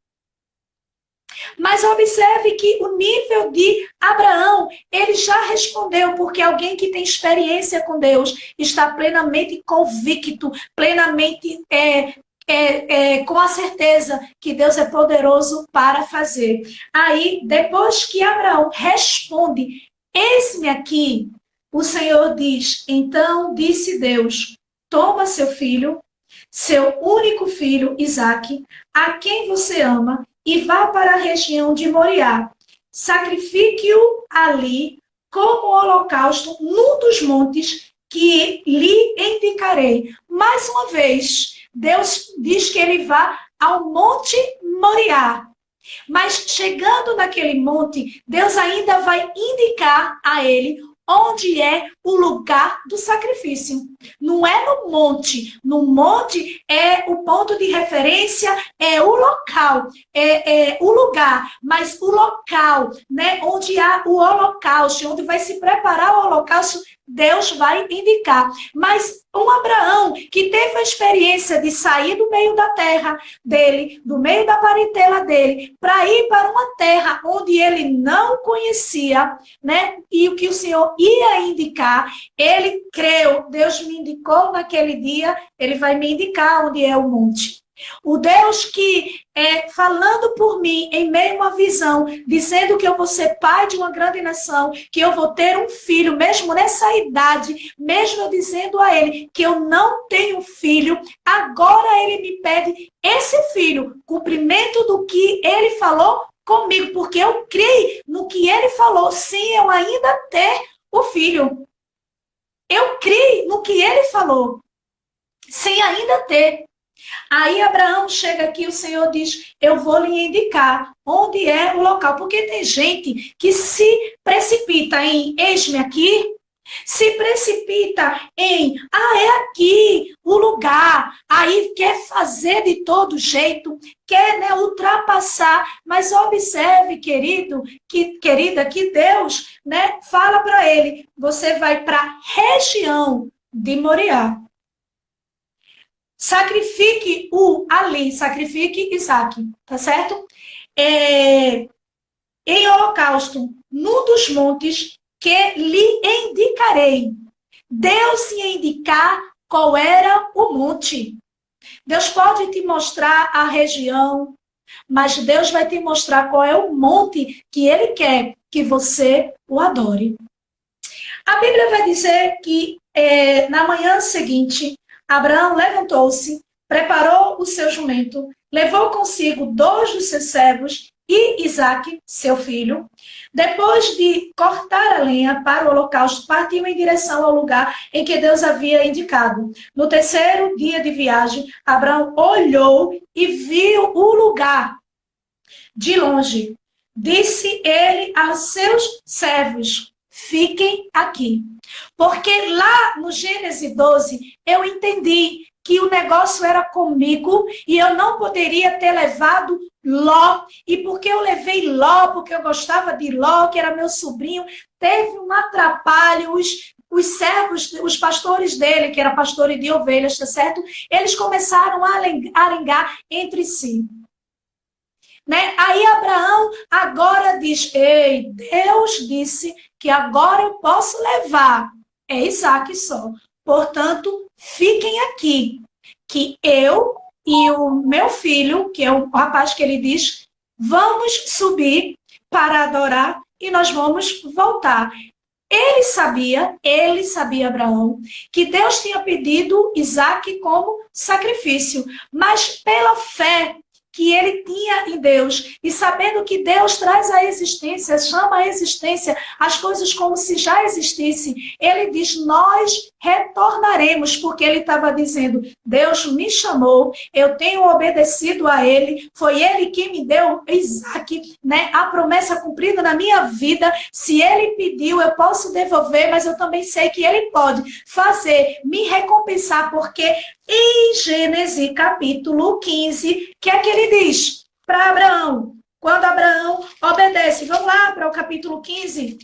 Mas observe que o nível de Abraão, ele já respondeu, porque alguém que tem experiência com Deus está plenamente convicto, plenamente com a certeza que Deus é poderoso para fazer. Aí, depois que Abraão responde, eis-me aqui, o Senhor diz, então disse Deus, toma seu filho, seu único filho, Isaque, a quem você ama, e vá para a região de Moriá. Sacrifique-o ali como holocausto num dos montes que lhe indicarei. Mais uma vez, Deus diz que ele vá ao monte Moriá. Mas chegando naquele monte, Deus ainda vai indicar a ele onde é o lugar do sacrifício. Não é no monte. No monte é o ponto de referência, é o local, é o lugar. Mas o local, né, onde há o holocausto, onde vai se preparar o holocausto, Deus vai indicar. Mas um Abraão que teve a experiência de sair do meio da terra dele, do meio da parentela dele, para ir para uma terra onde ele não conhecia, né? E o que o Senhor ia indicar, ele creu, Deus me indicou naquele dia, ele vai me indicar onde é o monte. O Deus que falando por mim, em meio a uma visão, dizendo que eu vou ser pai de uma grande nação, que eu vou ter um filho, mesmo nessa idade, mesmo eu dizendo a ele que eu não tenho filho, agora ele me pede esse filho, cumprimento do que ele falou comigo, porque eu criei no que ele falou, sem eu ainda ter o filho. Eu criei no que ele falou, sem ainda ter. Aí Abraão chega aqui, o Senhor diz, eu vou lhe indicar onde é o local. Porque tem gente que se precipita em, eis-me aqui, se precipita em, é aqui o lugar. Aí quer fazer de todo jeito, quer, né, ultrapassar. Mas observe, querida, que Deus, né, fala para ele, você vai para a região de Moriá. Sacrifique-o ali, sacrifique Isaque, tá certo? Em holocausto, num dos montes que lhe indicarei. Deus ia indicar qual era o monte. Deus pode te mostrar a região, mas Deus vai te mostrar qual é o monte que Ele quer que você o adore. A Bíblia vai dizer que na manhã seguinte, Abraão levantou-se, preparou o seu jumento, levou consigo 2 dos seus servos e Isaque, seu filho. Depois de cortar a lenha para o holocausto, partiu em direção ao lugar em que Deus havia indicado. No 3º dia de viagem, Abraão olhou e viu o lugar de longe. Disse ele aos seus servos, fiquem aqui. Porque lá no Gênesis 12, eu entendi que o negócio era comigo e eu não poderia ter levado Ló. E porque eu levei Ló, porque eu gostava de Ló, que era meu sobrinho, teve um atrapalho. Os servos, os pastores dele, que era pastores de ovelhas, tá certo? Eles começaram a arengar entre si. Né? Aí Abraão agora diz, ei, Deus disse que agora eu posso levar, é Isaque só. Portanto, fiquem aqui, que eu e o meu filho, que é o rapaz que ele diz, vamos subir para adorar e nós vamos voltar. Ele sabia, Abraão, que Deus tinha pedido Isaque como sacrifício, mas pela fé, que ele tinha em Deus, e sabendo que Deus traz à existência, chama à existência as coisas como se já existissem, ele diz, nós retornaremos, porque ele estava dizendo, Deus me chamou, eu tenho obedecido a ele, foi ele que me deu Isaac, né, a promessa cumprida na minha vida, se ele pediu, eu posso devolver, mas eu também sei que ele pode fazer, me recompensar, porque em Gênesis capítulo 15, que é que ele diz para Abraão, quando Abraão obedece, vamos lá para o capítulo 15,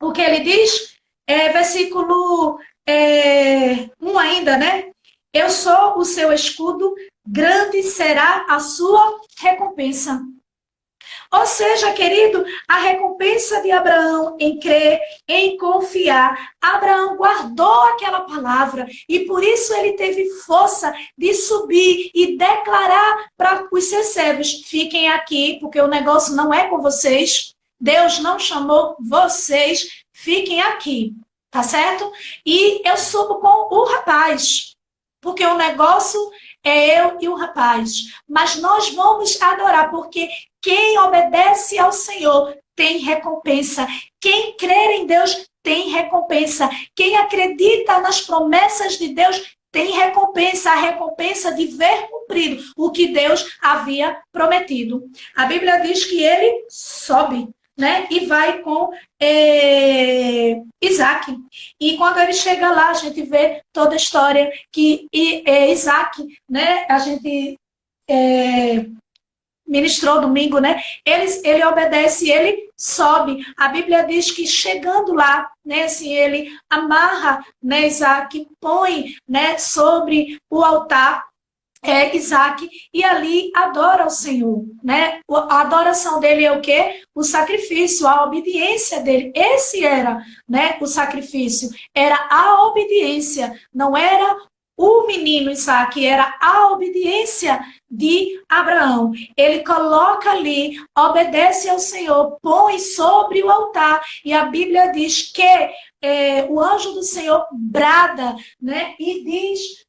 o que ele diz, versículo 1 ainda, né? Eu sou o seu escudo, grande será a sua recompensa. Ou seja, querido, a recompensa de Abraão em crer, em confiar. Abraão guardou aquela palavra e por isso ele teve força de subir e declarar para os seus servos, fiquem aqui, porque o negócio não é com vocês. Deus não chamou vocês, fiquem aqui, tá certo? E eu subo com o rapaz, porque o negócio é eu e o rapaz. Mas nós vamos adorar, porque quem obedece ao Senhor tem recompensa. Quem crer em Deus tem recompensa. Quem acredita nas promessas de Deus tem recompensa. A recompensa de ver cumprido o que Deus havia prometido. A Bíblia diz que ele sobe, né? E vai com Isaac. E quando ele chega lá, a gente vê toda a história que Isaac, né? A gente ministrou domingo, né? Ele obedece, ele sobe. A Bíblia diz que chegando lá, né? Assim, ele amarra, né? Isaac, põe, né? Sobre o altar. Isaac, e ali adora o Senhor, né? A adoração dele é o quê? O sacrifício, a obediência dele. Esse era, né, o sacrifício. Era a obediência, não era o menino Isaac, era a obediência de Abraão. Ele coloca ali, obedece ao Senhor, põe sobre o altar, e a Bíblia diz que o anjo do Senhor brada, né? E diz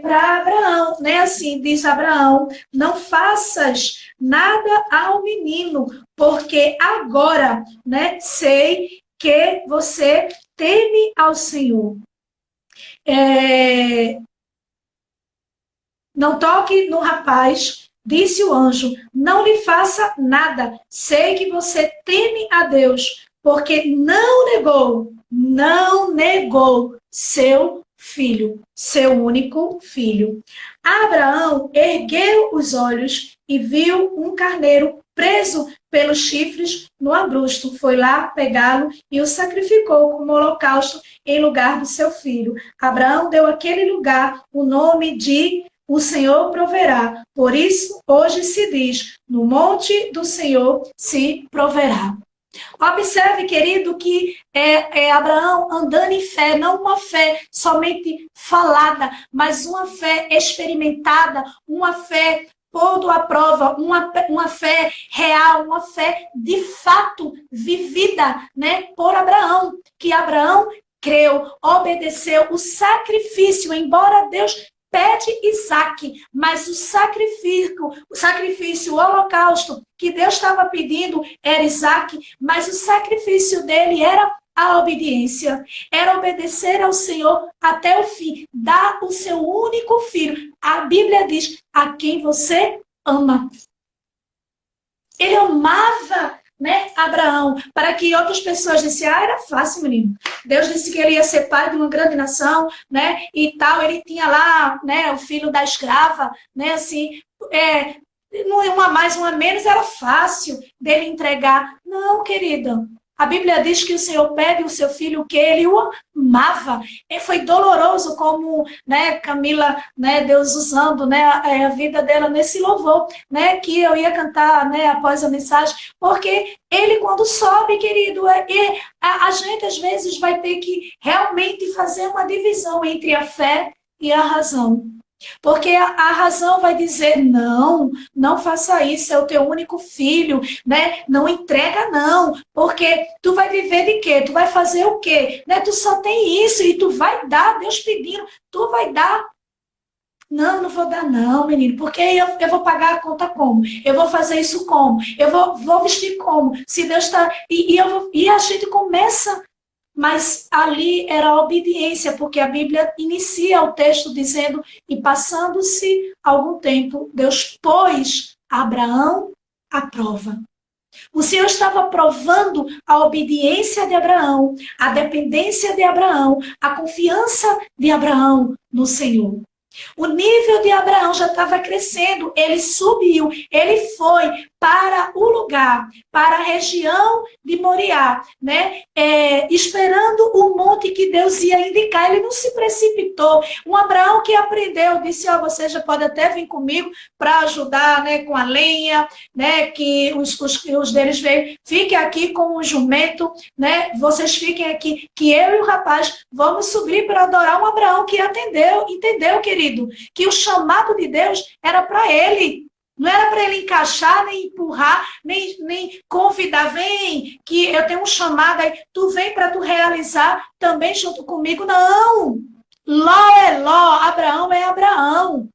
para Abraão, né? Assim, diz Abraão, não faças nada ao menino, porque agora, né, sei que você teme ao Senhor. Não toque no rapaz, disse o anjo, não lhe faça nada, sei que você teme a Deus, porque não negou seu filho, seu único filho. Abraão ergueu os olhos e viu um carneiro preso pelos chifres no arbusto. Foi lá pegá-lo e o sacrificou como holocausto em lugar do seu filho. Abraão deu àquele lugar o nome de o Senhor proverá. Por isso, hoje se diz, no monte do Senhor se proverá. Observe, querido, que Abraão andando em fé, não uma fé somente falada, mas uma fé experimentada, uma fé pondo à prova, uma fé real, uma fé de fato vivida, né, por Abraão, que Abraão creu, obedeceu o sacrifício, embora Deus pede Isaac, mas o sacrifício, o holocausto que Deus estava pedindo era Isaac, mas o sacrifício dele era a obediência, era obedecer ao Senhor até o fim, dar o seu único filho. A Bíblia diz, a quem você ama. Ele amava, né, Abraão, para que outras pessoas dissessem, era fácil, menino. Deus disse que ele ia ser pai de uma grande nação, né, e tal, ele tinha lá, né, o filho da escrava, né, assim, uma mais, uma menos, era fácil dele entregar. Não, querida. A Bíblia diz que o Senhor pede o seu filho que ele o amava. E foi doloroso como, né, Camila, né, Deus usando, né, a vida dela nesse louvor, né, que eu ia cantar, né, após a mensagem, porque ele quando sobe, querido, a gente às vezes vai ter que realmente fazer uma divisão entre a fé e a razão. Porque a razão vai dizer, não faça isso, é o teu único filho, né? Não entrega não, porque tu vai viver de quê? Tu vai fazer o quê? Né? Tu só tem isso e tu vai dar, Deus pedindo, tu vai dar. Não, não vou dar não, menino, porque eu vou pagar a conta como? Eu vou fazer isso como? Eu vou vestir como? Se Deus está... E a gente começa, mas ali era a obediência, porque a Bíblia inicia o texto dizendo, e passando-se algum tempo, Deus pôs Abraão à prova. O Senhor estava provando a obediência de Abraão, a dependência de Abraão, a confiança de Abraão no Senhor. O nível de Abraão já estava crescendo, ele subiu, ele foi para o lugar, para a região de Moriá, né? Esperando o monte que Deus ia indicar. Ele não se precipitou. Um Abraão que aprendeu, disse, você já pode até vir comigo para ajudar, né, com a lenha, né, que os deles veio, fiquem aqui com o jumento, né, vocês fiquem aqui, que eu e o rapaz vamos subir para adorar um Abraão que atendeu, entendeu, querido, que o chamado de Deus era para ele. Não era para ele encaixar, nem empurrar, nem convidar, vem, que eu tenho um chamado aí, tu vem para tu realizar também junto comigo. Não! Ló é Ló, Abraão é Abraão.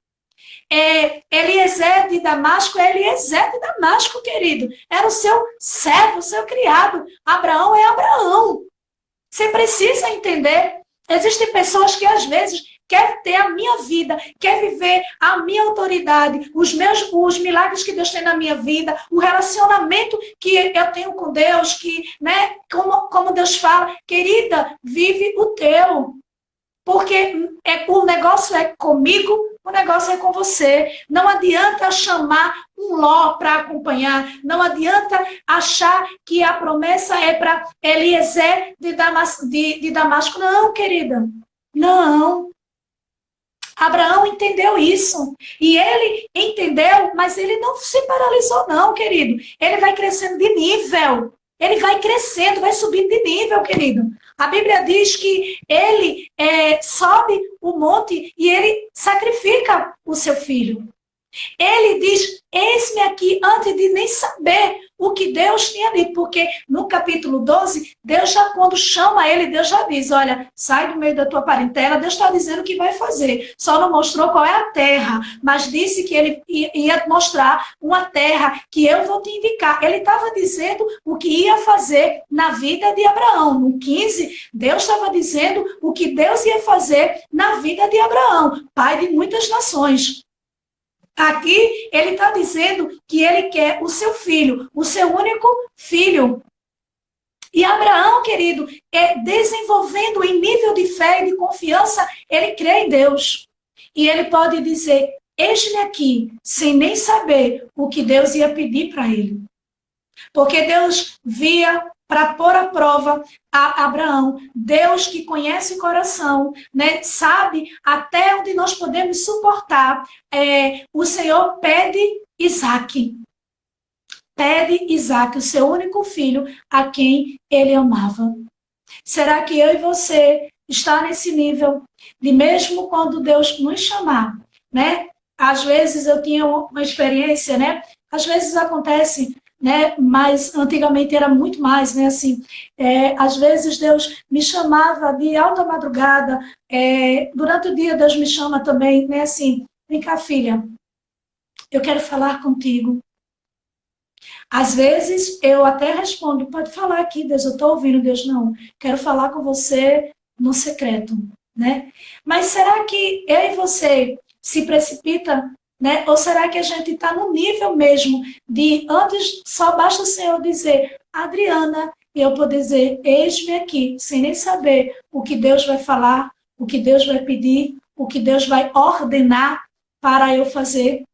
Eliezer de Damasco é Eliezer de Damasco, querido. Era o seu servo, o seu criado. Abraão é Abraão. Você precisa entender. Existem pessoas que às vezes quer ter a minha vida, quer viver a minha autoridade, os milagres que Deus tem na minha vida, o relacionamento que eu tenho com Deus, que, né, como Deus fala, querida, vive o teu. Porque o negócio é comigo, o negócio é com você. Não adianta chamar um Ló para acompanhar, não adianta achar que a promessa é para Eliezer de Damasco. Não, querida, não. Abraão entendeu isso. E ele entendeu, mas ele não se paralisou não, querido. Ele vai crescendo de nível. Ele vai crescendo, vai subindo de nível, querido. A Bíblia diz que ele sobe o monte e ele sacrifica o seu filho. Ele diz, eis-me aqui, antes de nem saber o que Deus tinha dito, porque no capítulo 12, Deus já, quando chama ele, Deus já diz, olha, sai do meio da tua parentela, Deus está dizendo o que vai fazer. Só não mostrou qual é a terra, mas disse que ele ia mostrar uma terra que eu vou te indicar. Ele estava dizendo o que ia fazer na vida de Abraão. No 15, Deus estava dizendo o que Deus ia fazer na vida de Abraão, pai de muitas nações. Aqui ele está dizendo que ele quer o seu filho, o seu único filho. E Abraão, querido, desenvolvendo em nível de fé e de confiança, ele crê em Deus. E ele pode dizer, eis-me aqui, sem nem saber o que Deus ia pedir para ele. Porque Deus via para pôr à prova a Abraão. Deus que conhece o coração, né, sabe até onde nós podemos suportar. O Senhor pede Isaque. Pede Isaque, o seu único filho, a quem ele amava. Será que eu e você está nesse nível de mesmo quando Deus nos chamar, né? Às vezes eu tinha uma experiência, né? Às vezes acontece, né? Mas antigamente era muito mais, né? Assim, às vezes Deus me chamava de alta madrugada, durante o dia Deus me chama também, né? Assim, vem cá, filha, eu quero falar contigo. Às vezes eu até respondo, pode falar aqui, Deus, eu estou ouvindo. Deus, não, quero falar com você no secreto, né? Mas será que eu e você se precipita, né? Ou será que a gente está no nível mesmo de, antes só basta o Senhor dizer, Adriana, e eu poder dizer, eis-me aqui, sem nem saber o que Deus vai falar, o que Deus vai pedir, o que Deus vai ordenar para eu fazer.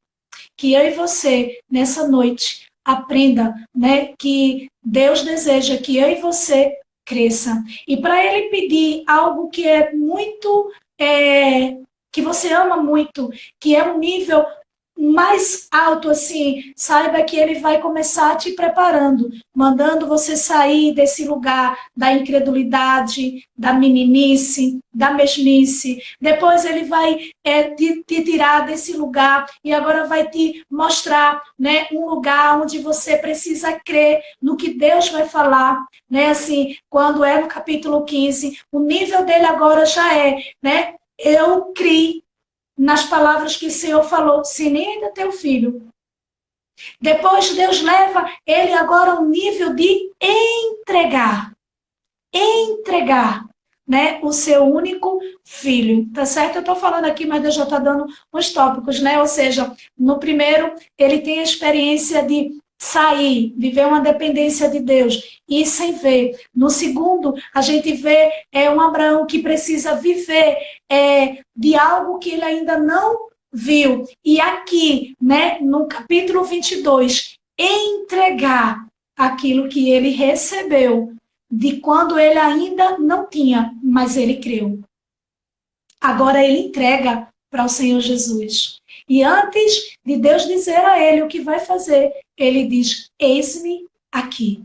Que eu e você, nessa noite, aprenda, né, que Deus deseja que eu e você cresça. E para Ele pedir algo que é muito, que você ama muito, que é um nível mais alto, assim, saiba que Ele vai começar te preparando, mandando você sair desse lugar da incredulidade, da meninice, da mesmice. Depois Ele vai te tirar desse lugar e agora vai te mostrar, né, um lugar onde você precisa crer no que Deus vai falar, né, assim, quando é no capítulo 15, o nível dele agora já é, né, eu criei. nas palavras que o Senhor falou, sem nem ainda ter o filho. Depois Deus leva ele agora ao nível de entregar, né, o seu único filho, tá certo? Eu estou falando aqui, mas Deus já está dando uns tópicos, né? Ou seja, no primeiro, ele tem a experiência de sair, viver uma dependência de Deus e sem ver. No segundo, a gente vê um Abraão que precisa viver de algo que ele ainda não viu. E aqui, né, no capítulo 22, entregar aquilo que ele recebeu de quando ele ainda não tinha, mas ele creu. Agora ele entrega para o Senhor Jesus. E antes de Deus dizer a ele o que vai fazer, ele diz, eis-me aqui.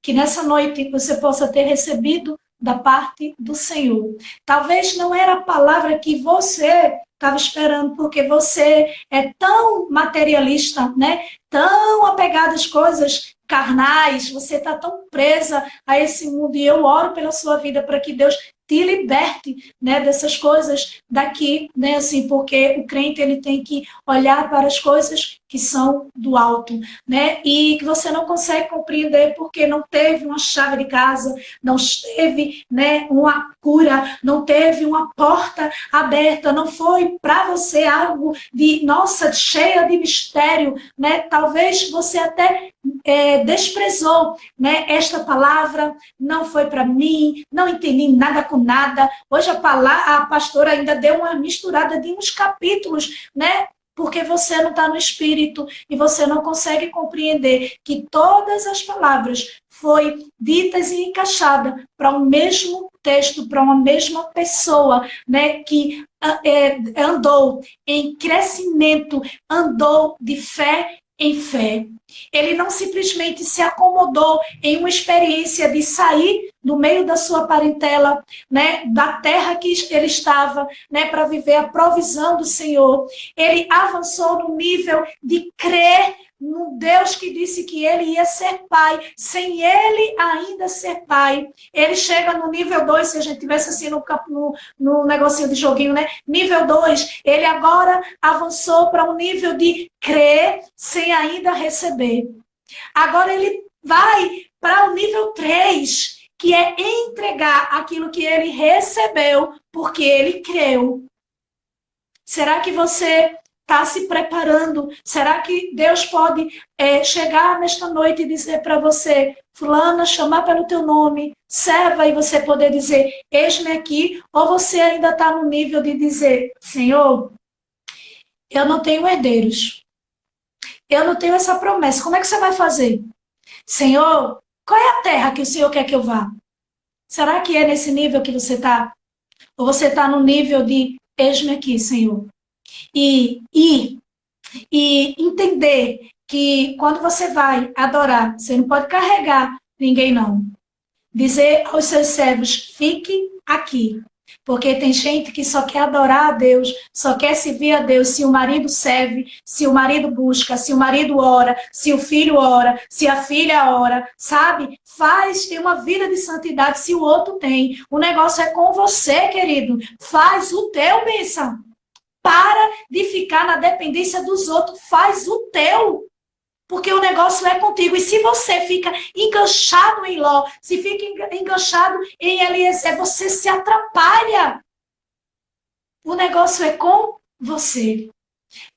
Que nessa noite você possa ter recebido da parte do Senhor. Talvez não era a palavra que você estava esperando, porque você é tão materialista, né? Tão apegado às coisas carnais, você está tão presa a esse mundo, e eu oro pela sua vida para que Deus te liberte, né, dessas coisas daqui, né, assim, porque o crente ele tem que olhar para as coisas que são do alto, né, e que você não consegue compreender porque não teve uma chave de casa, não teve, né, uma cura, não teve uma porta aberta, não foi para você algo de, nossa, cheia de mistério, né, talvez você até desprezou, né, esta palavra, não foi para mim, não entendi nada com nada. Hoje a pastora ainda deu uma misturada de uns capítulos, né, porque você não está no espírito e você não consegue compreender que todas as palavras foi ditas e encaixadas para o mesmo texto, para uma mesma pessoa, né, que andou em crescimento, andou de fé em fé. Ele não simplesmente se acomodou em uma experiência de sair do meio da sua parentela, né, da terra que ele estava, né, para viver a provisão do Senhor. Ele avançou no nível de crer no Deus que disse que ele ia ser pai, sem ele ainda ser pai. Ele chega no nível 2, se a gente tivesse assim no negocinho de joguinho, né? Nível 2, ele agora avançou para um nível de crer sem ainda receber. Agora ele vai para o nível 3, que é entregar aquilo que ele recebeu, porque ele creu. Será que você está se preparando? Será que Deus pode chegar nesta noite e dizer para você, fulana, chamar pelo teu nome, serva, e você poder dizer, eis-me aqui? Ou você ainda está no nível de dizer, Senhor, eu não tenho herdeiros, eu não tenho essa promessa, como é que você vai fazer? Senhor, qual é a terra que o Senhor quer que eu vá? Será que é nesse nível que você está? Ou você está no nível de, eis-me aqui, Senhor? E entender que quando você vai adorar, você não pode carregar ninguém, não. Dizer aos seus servos, fique aqui. Porque tem gente que só quer adorar a Deus, só quer servir a Deus se o marido serve, se o marido busca, se o marido ora, se o filho ora, se a filha ora, sabe? Tem uma vida de santidade se o outro tem. O negócio é com você, querido. Faz o teu, bênção. Para de ficar na dependência dos outros. Faz o teu. Porque o negócio é contigo. E se você fica enganchado em Ló, se fica enganchado em Eliezer, você se atrapalha. O negócio é com você.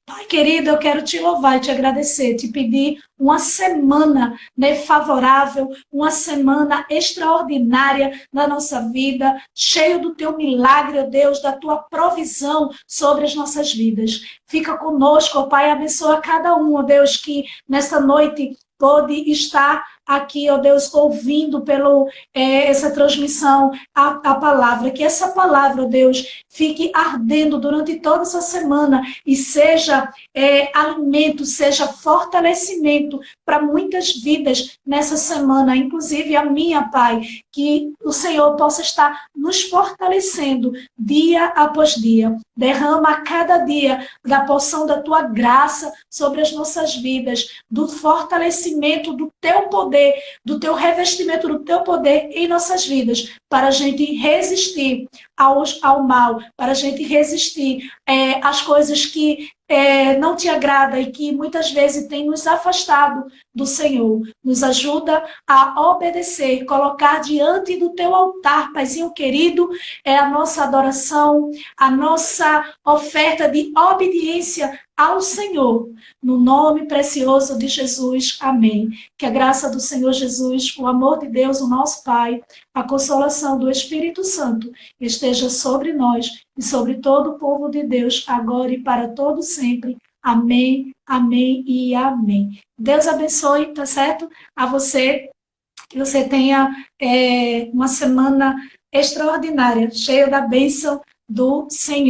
Pai querido, eu quero te louvar e te agradecer, te pedir uma semana, né, favorável, uma semana extraordinária na nossa vida, cheio do teu milagre, ó Deus, da tua provisão sobre as nossas vidas. Fica conosco, ó Pai, abençoa cada um, ó Deus, que nessa noite pode estar aqui, ó Deus, ouvindo essa transmissão, a palavra. Que essa palavra, ó Deus, fique ardendo durante toda essa semana e seja alimento, seja fortalecimento para muitas vidas nessa semana, inclusive a minha, Pai. Que o Senhor possa estar nos fortalecendo dia após dia. Derrama a cada dia da porção da tua graça sobre as nossas vidas, do fortalecimento do teu poder poder, do teu revestimento, do teu poder em nossas vidas, para a gente resistir ao mal, para a gente resistir às coisas que não te agrada e que muitas vezes tem nos afastado do Senhor. Nos ajuda a obedecer, colocar diante do teu altar, Paizinho querido, a nossa adoração, a nossa oferta de obediência ao Senhor, no nome precioso de Jesus. Amém. Que a graça do Senhor Jesus, o amor de Deus, o nosso Pai, a consolação do Espírito Santo esteja sobre nós e sobre todo o povo de Deus, agora e para todo sempre. Amém, amém e amém. Deus abençoe, tá certo? A você, que você tenha uma semana extraordinária, cheia da bênção do Senhor.